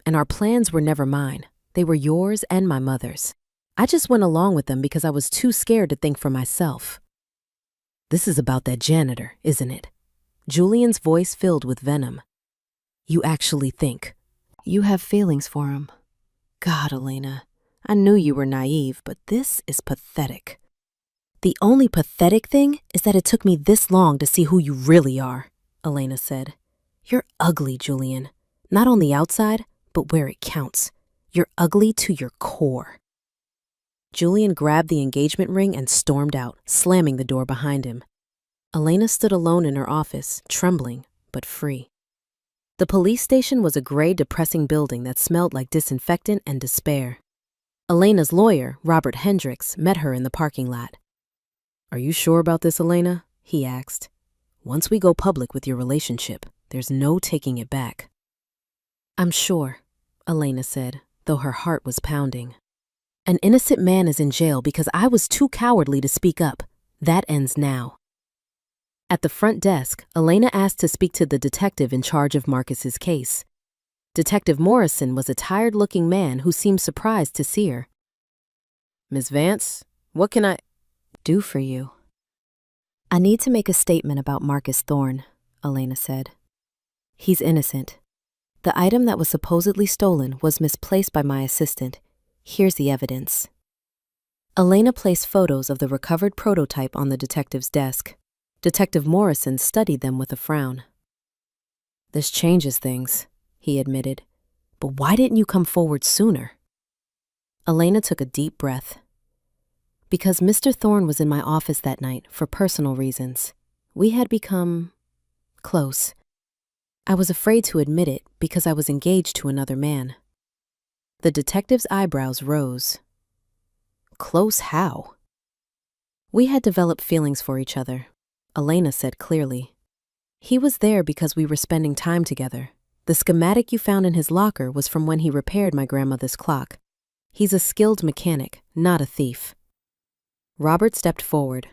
"And our plans were never mine. They were yours and my mother's. I just went along with them because I was too scared to think for myself." "This is about that janitor, isn't it?" Julian's voice filled with venom. "You actually think you have feelings for him? God, Elena, I knew you were naive, but this is pathetic." "The only pathetic thing is that it took me this long to see who you really are," Elena said. "You're ugly, Julian. Not on the outside, but where it counts. You're ugly to your core." Julian grabbed the engagement ring and stormed out, slamming the door behind him. Elena stood alone in her office, trembling, but free. The police station was a gray, depressing building that smelled like disinfectant and despair. Elena's lawyer, Robert Hendricks, met her in the parking lot. "Are you sure about this, Elena?" he asked. "Once we go public with your relationship, there's no taking it back." "I'm sure," Elena said, though her heart was pounding. "An innocent man is in jail because I was too cowardly to speak up. That ends now." At the front desk, Elena asked to speak to the detective in charge of Marcus's case. Detective Morrison was a tired-looking man who seemed surprised to see her. "Miss Vance, what can I do for you?" "I need to make a statement about Marcus Thorne," Elena said. "He's innocent. The item that was supposedly stolen was misplaced by my assistant. Here's the evidence." Elena placed photos of the recovered prototype on the detective's desk. Detective Morrison studied them with a frown. "This changes things," he admitted. "But why didn't you come forward sooner?" Elena took a deep breath. "Because Mr. Thorne was in my office that night for personal reasons. We had become close. I was afraid to admit it because I was engaged to another man." The detective's eyebrows rose. "Close how?" "We had developed feelings for each other," Elena said clearly. "He was there because we were spending time together. The schematic you found in his locker was from when he repaired my grandmother's clock. He's a skilled mechanic, not a thief." Robert stepped forward.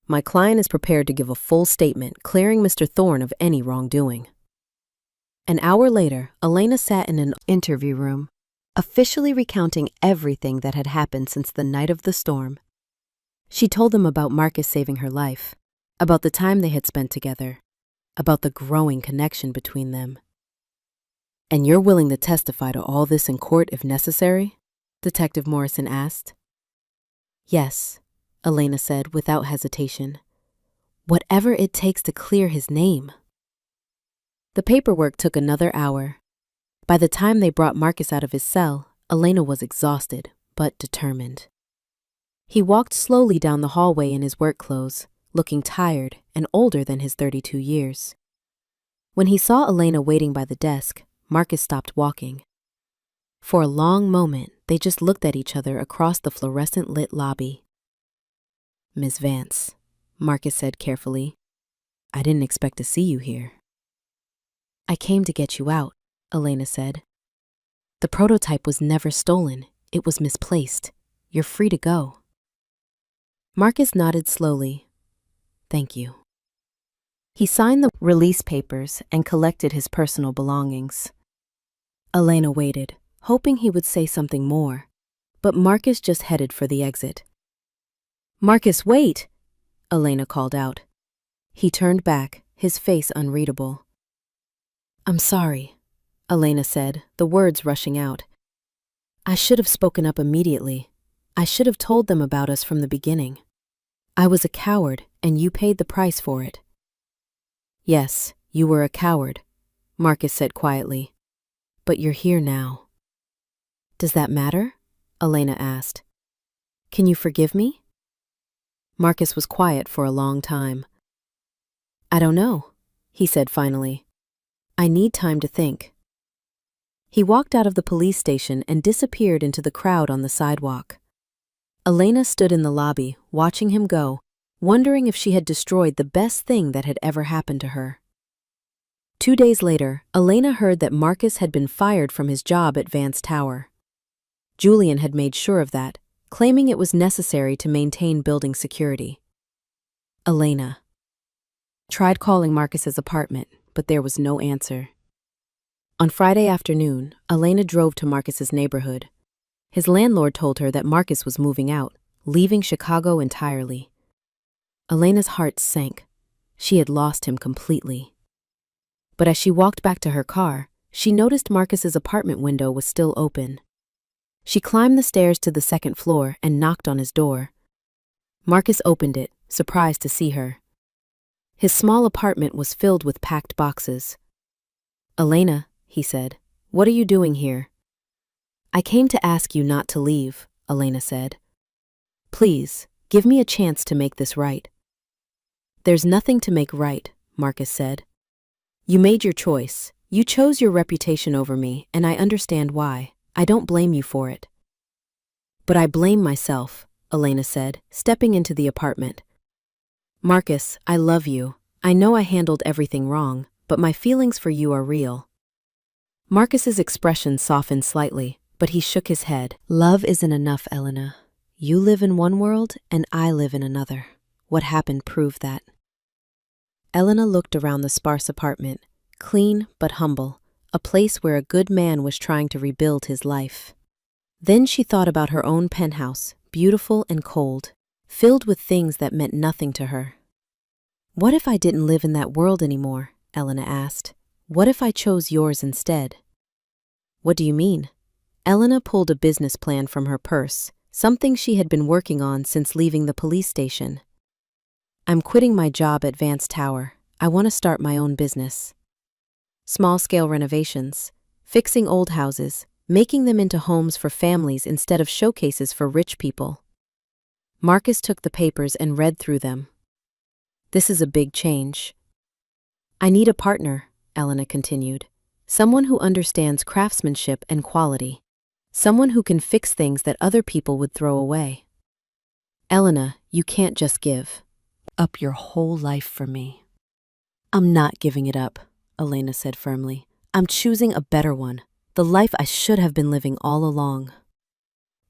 "My client is prepared to give a full statement clearing Mr. Thorne of any wrongdoing." An hour later, Elena sat in an interview room, officially recounting everything that had happened since the night of the storm. She told them about Marcus saving her life, about the time they had spent together, about the growing connection between them. "And you're willing to testify to all this in court if necessary?" Detective Morrison asked. "Yes," Elena said without hesitation. "Whatever it takes to clear his name." The paperwork took another hour. By the time they brought Marcus out of his cell, Elena was exhausted, but determined. He walked slowly down the hallway in his work clothes, looking tired and older than his 32 years. When he saw Elena waiting by the desk, Marcus stopped walking. For a long moment, they just looked at each other across the fluorescent-lit lobby. "Miss Vance," Marcus said carefully, "I didn't expect to see you here." "I came to get you out," Elena said. "The prototype was never stolen. It was misplaced. You're free to go." Marcus nodded slowly. "Thank you." He signed the release papers and collected his personal belongings. Elena waited, hoping he would say something more, but Marcus just headed for the exit. "Marcus, wait!" Elena called out. He turned back, his face unreadable. "I'm sorry," Elena said, the words rushing out. "I should have spoken up immediately. I should have told them about us from the beginning. I was a coward, and you paid the price for it." "Yes, you were a coward," Marcus said quietly. "But you're here now." "Does that matter?" Elena asked. "Can you forgive me?" Marcus was quiet for a long time. "I don't know," he said finally. "I need time to think." He walked out of the police station and disappeared into the crowd on the sidewalk. Elena stood in the lobby, watching him go, wondering if she had destroyed the best thing that had ever happened to her. 2 days later, Elena heard that Marcus had been fired from his job at Vance Tower. Julian had made sure of that, claiming it was necessary to maintain building security. Elena tried calling Marcus's apartment, but there was no answer. On Friday afternoon, Elena drove to Marcus's neighborhood. His landlord told her that Marcus was moving out, leaving Chicago entirely. Elena's heart sank. She had lost him completely. But as she walked back to her car, she noticed Marcus's apartment window was still open. She climbed the stairs to the second floor and knocked on his door. Marcus opened it, surprised to see her. His small apartment was filled with packed boxes. "Elena," he said, "what are you doing here?" "I came to ask you not to leave," Elena said. "Please, give me a chance to make this right." "There's nothing to make right," Marcus said. "You made your choice. You chose your reputation over me, and I understand why. I don't blame you for it." "But I blame myself," Elena said, stepping into the apartment. "Marcus, I love you. I know I handled everything wrong, but my feelings for you are real." Marcus's expression softened slightly, but he shook his head. "Love isn't enough, Elena. You live in one world, and I live in another. What happened proved that." Elena looked around the sparse apartment, clean but humble, a place where a good man was trying to rebuild his life. Then she thought about her own penthouse, beautiful and cold, filled with things that meant nothing to her. "What if I didn't live in that world anymore?" Elena asked. "What if I chose yours instead?" "What do you mean?" Elena pulled a business plan from her purse, something she had been working on since leaving the police station. I'm quitting my job at Vance Tower. I want to start my own business. Small-scale renovations, fixing old houses, making them into homes for families instead of showcases for rich people. Marcus took the papers and read through them. This is a big change. I need a partner, Elena continued. Someone who understands craftsmanship and quality. Someone who can fix things that other people would throw away. Elena, you can't just give up your whole life for me. I'm not giving it up, Elena said firmly. I'm choosing a better one, the life I should have been living all along.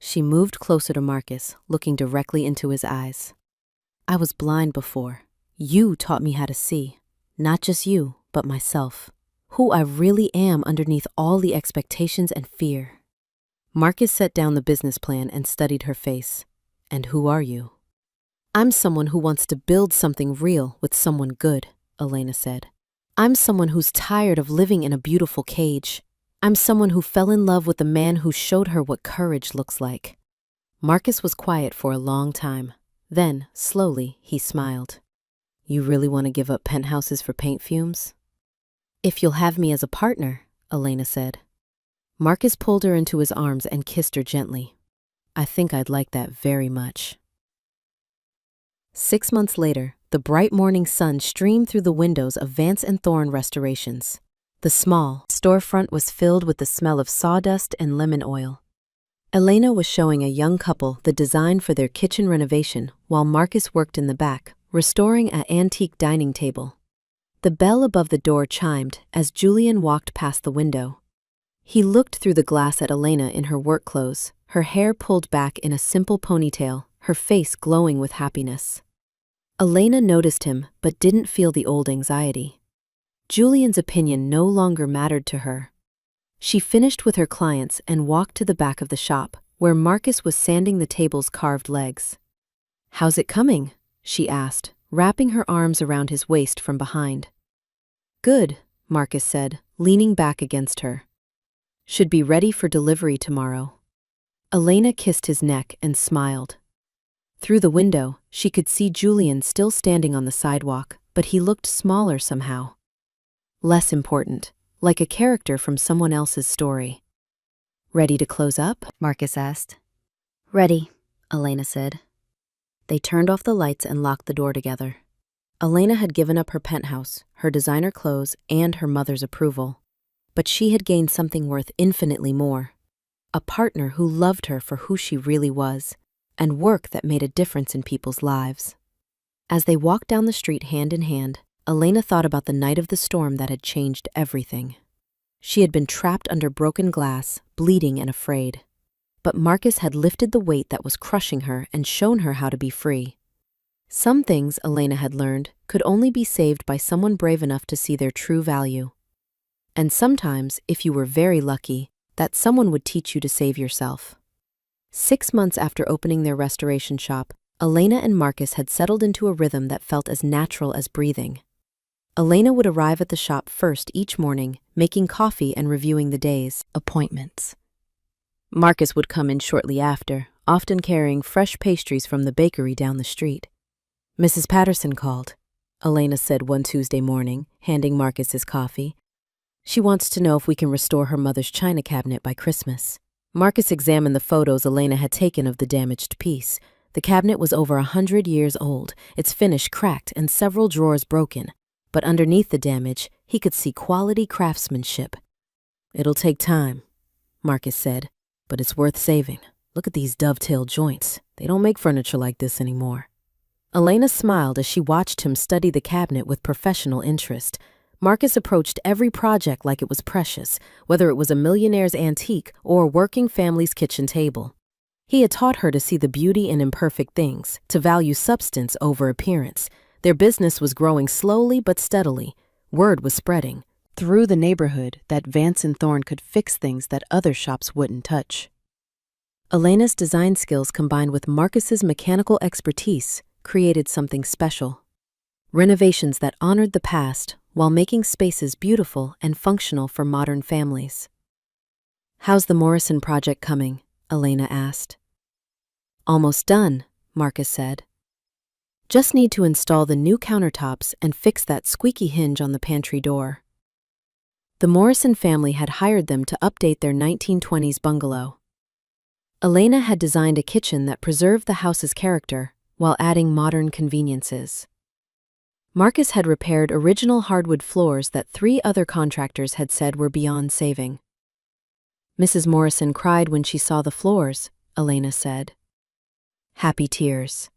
She moved closer to Marcus, looking directly into his eyes. I was blind before. You taught me how to see. Not just you, but myself. Who I really am underneath all the expectations and fear. Marcus set down the business plan and studied her face. And who are you? I'm someone who wants to build something real with someone good, Elena said. I'm someone who's tired of living in a beautiful cage. I'm someone who fell in love with the man who showed her what courage looks like. Marcus was quiet for a long time. Then, slowly, he smiled. You really want to give up penthouses for paint fumes? If you'll have me as a partner, Elena said. Marcus pulled her into his arms and kissed her gently. I think I'd like that very much. 6 months later, the bright morning sun streamed through the windows of Vance and Thorne Restorations. The small storefront was filled with the smell of sawdust and lemon oil. Elena was showing a young couple the design for their kitchen renovation while Marcus worked in the back, restoring an antique dining table. The bell above the door chimed as Julian walked past the window. He looked through the glass at Elena in her work clothes, her hair pulled back in a simple ponytail, her face glowing with happiness. Elena noticed him but didn't feel the old anxiety. Julian's opinion no longer mattered to her. She finished with her clients and walked to the back of the shop, where Marcus was sanding the table's carved legs. How's it coming? She asked, wrapping her arms around his waist from behind. Good, Marcus said, leaning back against her. Should be ready for delivery tomorrow. Elena kissed his neck and smiled. Through the window, she could see Julian still standing on the sidewalk, but he looked smaller somehow. Less important, like a character from someone else's story. Ready to close up? Marcus asked. Ready, Elena said. They turned off the lights and locked the door together. Elena had given up her penthouse, her designer clothes, and her mother's approval. But she had gained something worth infinitely more. A partner who loved her for who she really was, and work that made a difference in people's lives. As they walked down the street hand in hand, Elena thought about the night of the storm that had changed everything. She had been trapped under broken glass, bleeding and afraid. But Marcus had lifted the weight that was crushing her and shown her how to be free. Some things, Elena had learned, could only be saved by someone brave enough to see their true value. And sometimes, if you were very lucky, that someone would teach you to save yourself. 6 months after opening their restoration shop, Elena and Marcus had settled into a rhythm that felt as natural as breathing. Elena would arrive at the shop first each morning, making coffee and reviewing the day's appointments. Marcus would come in shortly after, often carrying fresh pastries from the bakery down the street. Mrs. Patterson called, Elena said one Tuesday morning, handing Marcus his coffee. She wants to know if we can restore her mother's china cabinet by Christmas. Marcus examined the photos Elena had taken of the damaged piece. The cabinet was over 100 years old, its finish cracked and several drawers broken. But underneath the damage, he could see quality craftsmanship. It'll take time, Marcus said, but it's worth saving. Look at these dovetail joints. They don't make furniture like this anymore. Elena smiled as she watched him study the cabinet with professional interest. Marcus approached every project like it was precious, whether it was a millionaire's antique or a working family's kitchen table. He had taught her to see the beauty in imperfect things, to value substance over appearance. Their business was growing slowly but steadily. Word was spreading through the neighborhood that Vance and Thorne could fix things that other shops wouldn't touch. Elena's design skills combined with Marcus's mechanical expertise created something special. Renovations that honored the past while making spaces beautiful and functional for modern families. How's the Morrison project coming? Elena asked. Almost done, Marcus said. Just need to install the new countertops and fix that squeaky hinge on the pantry door. The Morrison family had hired them to update their 1920s bungalow. Elena had designed a kitchen that preserved the house's character while adding modern conveniences. Marcus had repaired original hardwood floors that 3 other contractors had said were beyond saving. Mrs. Morrison cried when she saw the floors, Elena said. Happy tears.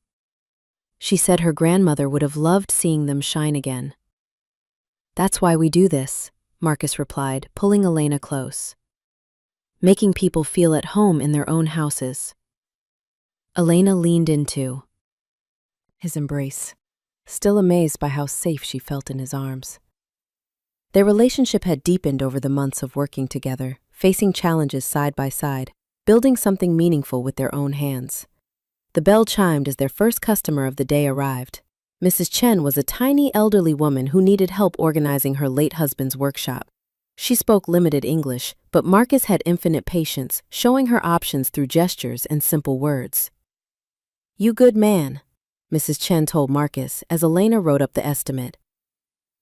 She said her grandmother would have loved seeing them shine again. That's why we do this, Marcus replied, pulling Elena close. Making people feel at home in their own houses. Elena leaned into his embrace, still amazed by how safe she felt in his arms. Their relationship had deepened over the months of working together, facing challenges side by side, building something meaningful with their own hands. The bell chimed as their first customer of the day arrived. Mrs. Chen was a tiny elderly woman who needed help organizing her late husband's workshop. She spoke limited English, but Marcus had infinite patience, showing her options through gestures and simple words. You good man, Mrs. Chen told Marcus as Elena wrote up the estimate.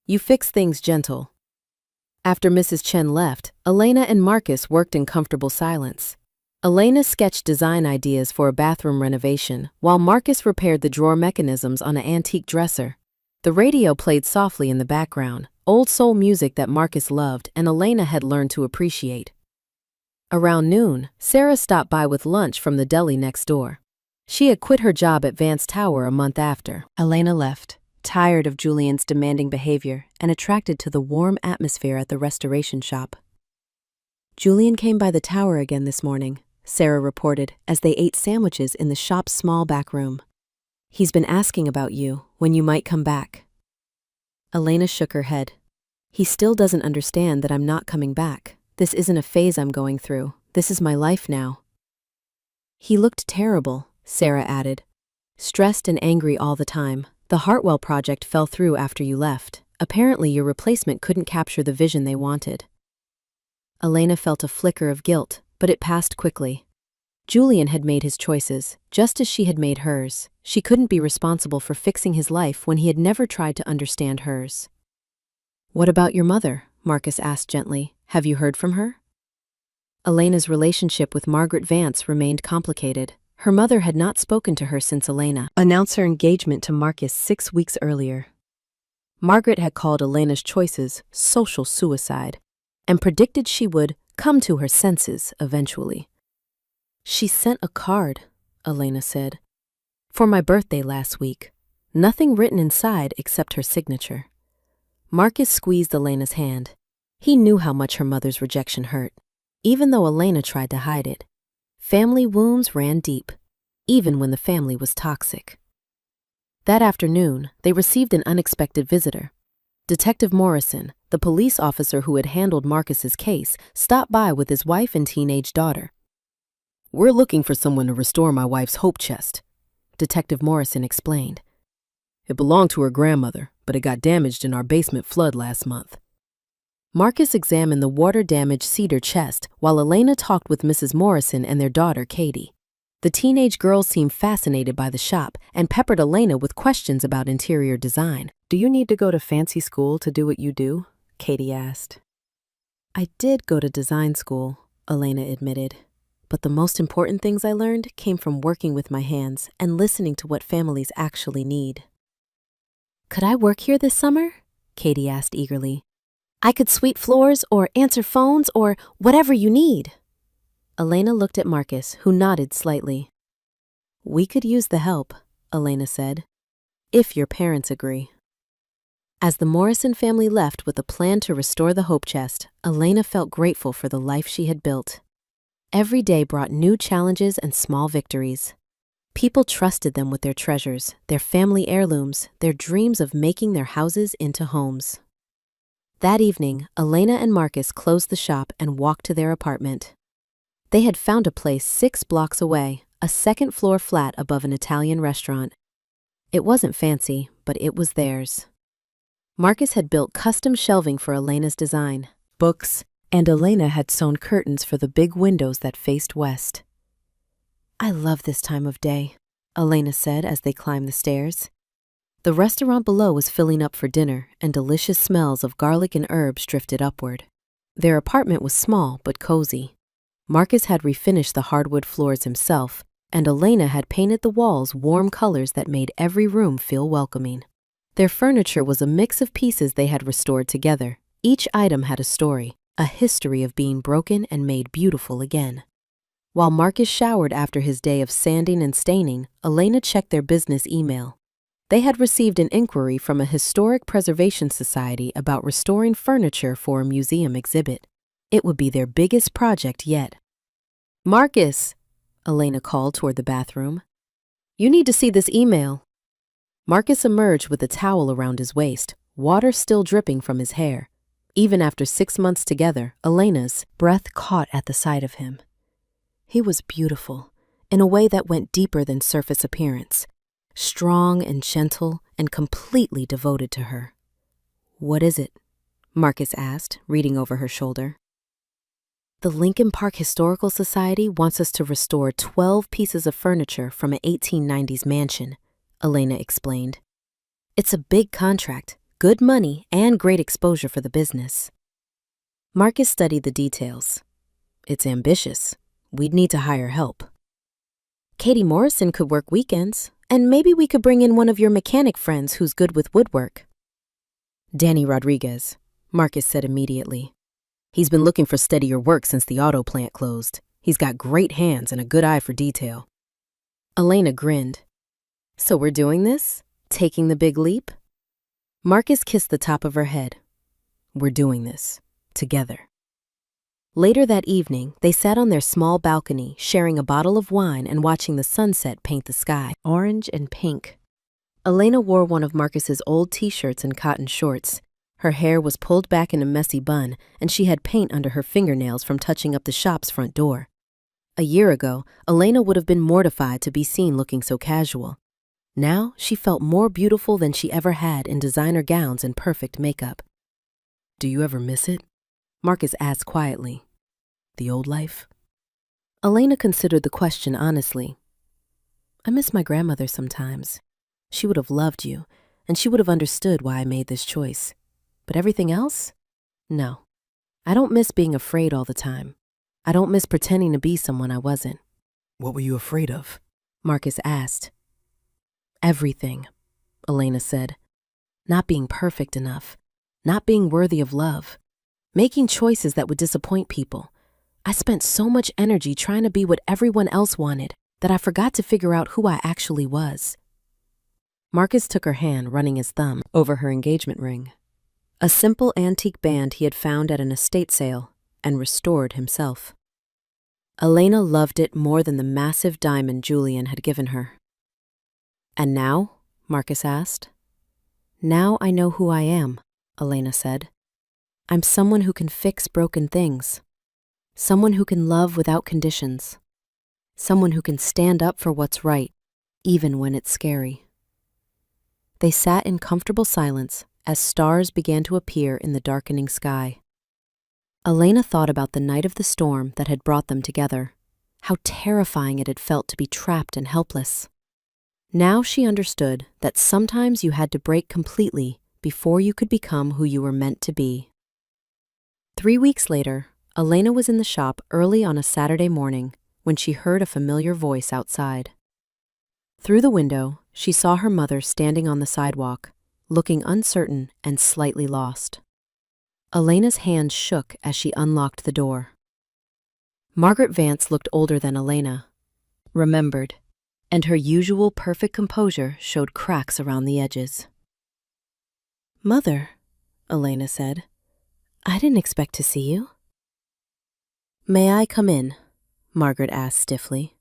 You fix things gentle. After Mrs. Chen left, Elena and Marcus worked in comfortable silence. Elena sketched design ideas for a bathroom renovation, while Marcus repaired the drawer mechanisms on an antique dresser. The radio played softly in the background, old soul music that Marcus loved and Elena had learned to appreciate. Around noon, Sarah stopped by with lunch from the deli next door. She had quit her job at Vance Tower a month after. Elena left, tired of Julian's demanding behavior and attracted to the warm atmosphere at the restoration shop. Julian came by the tower again this morning, Sarah reported as they ate sandwiches in the shop's small back room. He's been asking about you, when you might come back. Elena shook her head. He still doesn't understand that I'm not coming back. This isn't a phase I'm going through. This is my life now. He looked terrible, Sarah added. Stressed and angry all the time. The Hartwell project fell through after you left. Apparently your replacement couldn't capture the vision they wanted. Elena felt a flicker of guilt, but it passed quickly. Julian had made his choices, just as she had made hers. She couldn't be responsible for fixing his life when he had never tried to understand hers. What about your mother? Marcus asked gently. Have you heard from her? Elena's relationship with Margaret Vance remained complicated. Her mother had not spoken to her since Elena announced her engagement to Marcus 6 weeks earlier. Margaret had called Elena's choices social suicide and predicted she would come to her senses eventually. She sent a card, Elena said, for my birthday last week. Nothing written inside except her signature. Marcus squeezed Elena's hand. He knew how much her mother's rejection hurt, even though Elena tried to hide it. Family wounds ran deep, even when the family was toxic. That afternoon, they received an unexpected visitor. Detective Morrison, the police officer who had handled Marcus's case, stopped by with his wife and teenage daughter. We're looking for someone to restore my wife's hope chest, Detective Morrison explained. It belonged to her grandmother, but it got damaged in our basement flood last month. Marcus examined the water-damaged cedar chest while Elena talked with Mrs. Morrison and their daughter, Katie. The teenage girl seemed fascinated by the shop and peppered Elena with questions about interior design. Do you need to go to fancy school to do what you do? Katie asked. I did go to design school, Elena admitted. But the most important things I learned came from working with my hands and listening to what families actually need. Could I work here this summer? Katie asked eagerly. I could sweep floors or answer phones or whatever you need. Elena looked at Marcus, who nodded slightly. We could use the help, Elena said, if your parents agree. As the Morrison family left with a plan to restore the hope chest, Elena felt grateful for the life she had built. Every day brought new challenges and small victories. People trusted them with their treasures, their family heirlooms, their dreams of making their houses into homes. That evening, Elena and Marcus closed the shop and walked to their apartment. They had found a place 6 blocks away, a second-floor flat above an Italian restaurant. It wasn't fancy, but it was theirs. Marcus had built custom shelving for Elena's design, books, and Elena had sewn curtains for the big windows that faced west. I love this time of day, Elena said as they climbed the stairs. The restaurant below was filling up for dinner, and delicious smells of garlic and herbs drifted upward. Their apartment was small but cozy. Marcus had refinished the hardwood floors himself, and Elena had painted the walls warm colors that made every room feel welcoming. Their furniture was a mix of pieces they had restored together. Each item had a story, a history of being broken and made beautiful again. While Marcus showered after his day of sanding and staining, Elena checked their business email. They had received an inquiry from a historic preservation society about restoring furniture for a museum exhibit. It would be their biggest project yet. "Marcus," Elena called toward the bathroom. "You need to see this email." Marcus emerged with a towel around his waist, water still dripping from his hair. Even after 6 months together, Elena's breath caught at the sight of him. He was beautiful, in a way that went deeper than surface appearance, strong and gentle and completely devoted to her. "What is it?" Marcus asked, reading over her shoulder. "The Lincoln Park Historical Society wants us to restore 12 pieces of furniture from an 1890s mansion," Elena explained. "It's a big contract, good money, and great exposure for the business." Marcus studied the details. "It's ambitious. We'd need to hire help." "Katie Morrison could work weekends, and maybe we could bring in one of your mechanic friends who's good with woodwork." "Danny Rodriguez," Marcus said immediately. "He's been looking for steadier work since the auto plant closed. He's got great hands and a good eye for detail." Elena grinned. "So we're doing this? Taking the big leap?" Marcus kissed the top of her head. "We're doing this. Together." Later that evening, they sat on their small balcony, sharing a bottle of wine and watching the sunset paint the sky, orange and pink. Elena wore one of Marcus's old t-shirts and cotton shorts. Her hair was pulled back in a messy bun, and she had paint under her fingernails from touching up the shop's front door. A year ago, Elena would have been mortified to be seen looking so casual. Now, she felt more beautiful than she ever had in designer gowns and perfect makeup. "Do you ever miss it?" Marcus asked quietly. "The old life?" Elena considered the question honestly. "I miss my grandmother sometimes. She would have loved you, and she would have understood why I made this choice. But everything else? No. I don't miss being afraid all the time. I don't miss pretending to be someone I wasn't." "What were you afraid of?" Marcus asked. "Everything," Elena said. "Not being perfect enough. Not being worthy of love. Making choices that would disappoint people. I spent so much energy trying to be what everyone else wanted that I forgot to figure out who I actually was." Marcus took her hand, running his thumb over her engagement ring. A simple antique band he had found at an estate sale and restored himself. Elena loved it more than the massive diamond Julian had given her. "And now?" Marcus asked. "Now I know who I am," Elena said. "I'm someone who can fix broken things. Someone who can love without conditions. Someone who can stand up for what's right, even when it's scary." They sat in comfortable silence as stars began to appear in the darkening sky. Elena thought about the night of the storm that had brought them together, how terrifying it had felt to be trapped and helpless. Now she understood that sometimes you had to break completely before you could become who you were meant to be. 3 weeks later, Elena was in the shop early on a Saturday morning when she heard a familiar voice outside. Through the window, she saw her mother standing on the sidewalk, looking uncertain and slightly lost. Elena's hands shook as she unlocked the door. Margaret Vance looked older than Elena, remembered, and her usual perfect composure showed cracks around the edges. "Mother," Elena said, "I didn't expect to see you." "May I come in?" Margaret asked stiffly.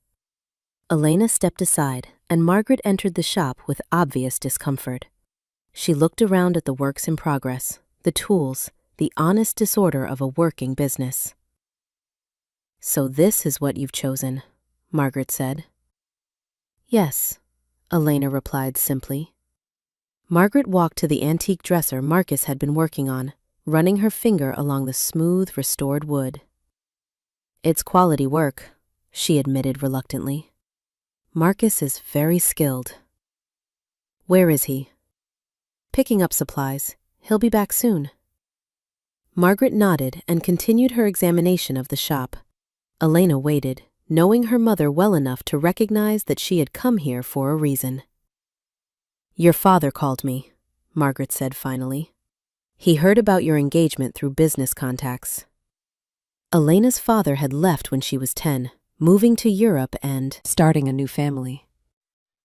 Elena stepped aside, and Margaret entered the shop with obvious discomfort. She looked around at the works in progress, the tools, the honest disorder of a working business. "So this is what you've chosen," Margaret said. "Yes," Elena replied simply. Margaret walked to the antique dresser Marcus had been working on, running her finger along the smooth, restored wood. "It's quality work," she admitted reluctantly. "Marcus is very skilled." "Where is he?" Picking up supplies. He'll be back soon. Margaret nodded and continued her examination of the shop. Elena waited, knowing her mother well enough to recognize that she had come here for a reason. "Your father called me," Margaret said finally. "He heard about your engagement through business contacts." Elena's father had left when she was 10, moving to Europe and starting a new family.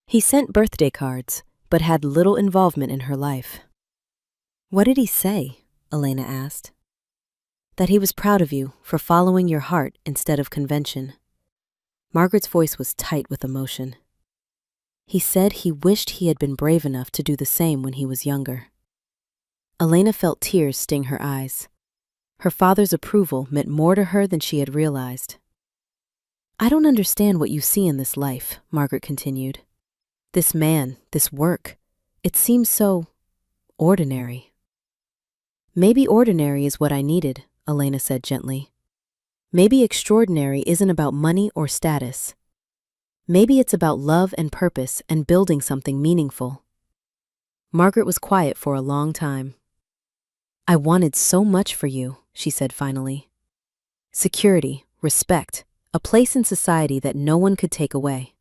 He sent birthday cards, but had little involvement in her life. "What did he say?" Elena asked. "That he was proud of you for following your heart instead of convention." Margaret's voice was tight with emotion. "He said he wished he had been brave enough to do the same when he was younger." Elena felt tears sting her eyes. Her father's approval meant more to her than she had realized. "I don't understand what you see in this life," Margaret continued. "This man, this work, it seems so ordinary." "Maybe ordinary is what I needed," Elena said gently. "Maybe extraordinary isn't about money or status. Maybe it's about love and purpose and building something meaningful." Margaret was quiet for a long time. "I wanted so much for you," she said finally. "Security, respect, a place in society that no one could take away."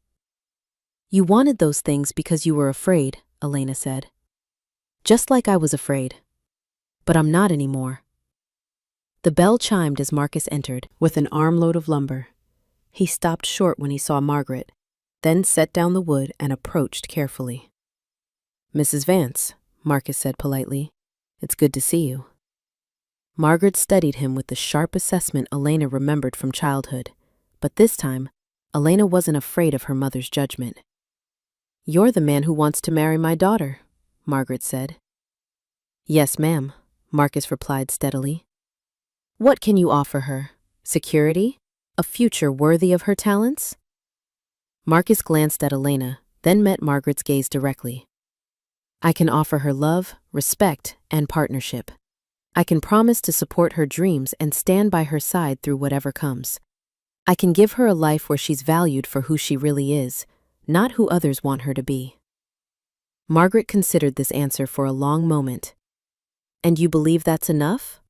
"You wanted those things because you were afraid," Elena said. "Just like I was afraid. But I'm not anymore." The bell chimed as Marcus entered, with an armload of lumber. He stopped short when he saw Margaret, then set down the wood and approached carefully. "Mrs. Vance," Marcus said politely, "it's good to see you." Margaret studied him with the sharp assessment Elena remembered from childhood, but this time, Elena wasn't afraid of her mother's judgment. "You're the man who wants to marry my daughter," Margaret said. "Yes, ma'am," Marcus replied steadily. "What can you offer her? Security? A future worthy of her talents?" Marcus glanced at Elena, then met Margaret's gaze directly. "I can offer her love, respect, and partnership. I can promise to support her dreams and stand by her side through whatever comes. I can give her a life where she's valued for who she really is, not who others want her to be." Margaret considered this answer for a long moment. "And you believe that's enough?"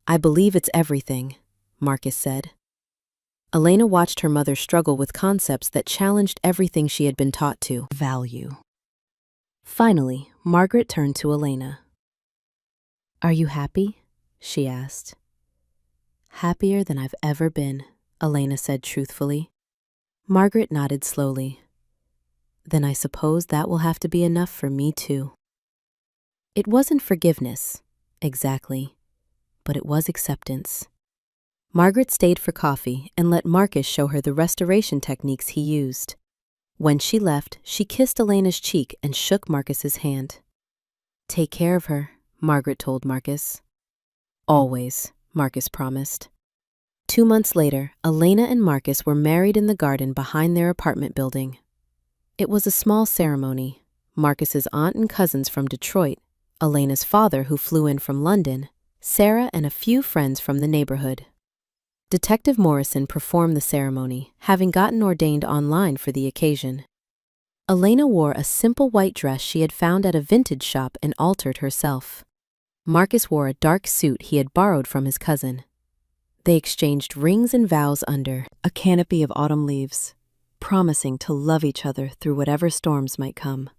"I believe it's everything," Marcus said. Elena watched her mother struggle with concepts that challenged everything she had been taught to value. Finally, Margaret turned to Elena. "Are you happy?" she asked. "Happier than I've ever been," Elena said truthfully. Margaret nodded slowly. "Then I suppose that will have to be enough for me too." It wasn't forgiveness, exactly, but it was acceptance. Margaret stayed for coffee and let Marcus show her the restoration techniques he used. When she left, she kissed Elena's cheek and shook Marcus's hand. "Take care of her," Margaret told Marcus. "Always," Marcus promised. 2 months later, Elena and Marcus were married in the garden behind their apartment building. It was a small ceremony. Marcus's aunt and cousins from Detroit, Elena's father who flew in from London, Sarah and a few friends from the neighborhood. Detective Morrison performed the ceremony, having gotten ordained online for the occasion. Elena wore a simple white dress she had found at a vintage shop and altered herself. Marcus wore a dark suit he had borrowed from his cousin. They exchanged rings and vows under a canopy of autumn leaves, promising to love each other through whatever storms might come.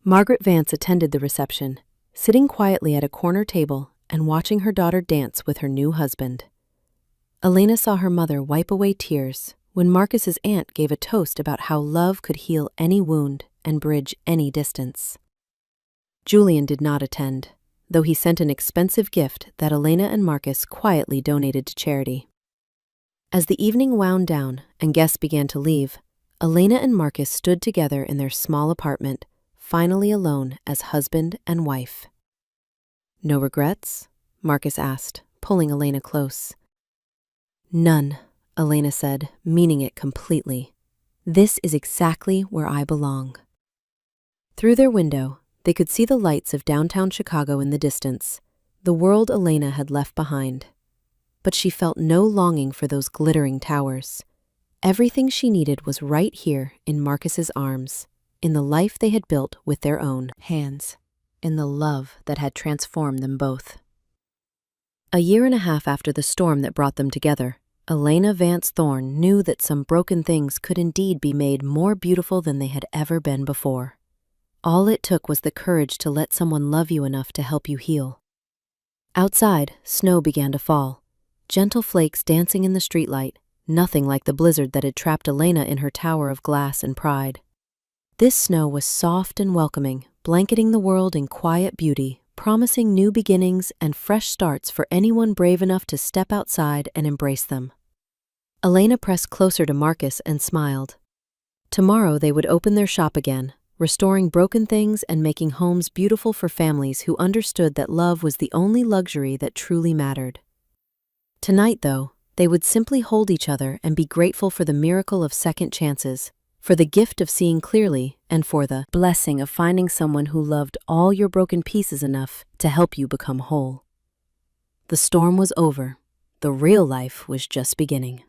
Margaret Vance attended the reception, sitting quietly at a corner table and watching her daughter dance with her new husband. Elena saw her mother wipe away tears when Marcus's aunt gave a toast about how love could heal any wound and bridge any distance. Julian did not attend, though he sent an expensive gift that Elena and Marcus quietly donated to charity. As the evening wound down and guests began to leave, Elena and Marcus stood together in their small apartment, finally alone as husband and wife. "No regrets?" Marcus asked, pulling Elena close. "None," Elena said, meaning it completely. "This is exactly where I belong." Through their window, they could see the lights of downtown Chicago in the distance, the world Elena had left behind. But she felt no longing for those glittering towers. Everything she needed was right here in Marcus's arms, in the life they had built with their own hands. in the love that had transformed them both. A year and a half after the storm that brought them together, Elena Vance Thorne knew that some broken things could indeed be made more beautiful than they had ever been before. All it took was the courage to let someone love you enough to help you heal. Outside, snow began to fall, gentle flakes dancing in the streetlight, nothing like the blizzard that had trapped Elena in her tower of glass and pride. This snow was soft and welcoming, blanketing the world in quiet beauty, promising new beginnings and fresh starts for anyone brave enough to step outside and embrace them. Elena pressed closer to Marcus and smiled. Tomorrow they would open their shop again, restoring broken things and making homes beautiful for families who understood that love was the only luxury that truly mattered. Tonight, though, they would simply hold each other and be grateful for the miracle of second chances, for the gift of seeing clearly, and for the blessing of finding someone who loved all your broken pieces enough to help you become whole. The storm was over. The real life was just beginning.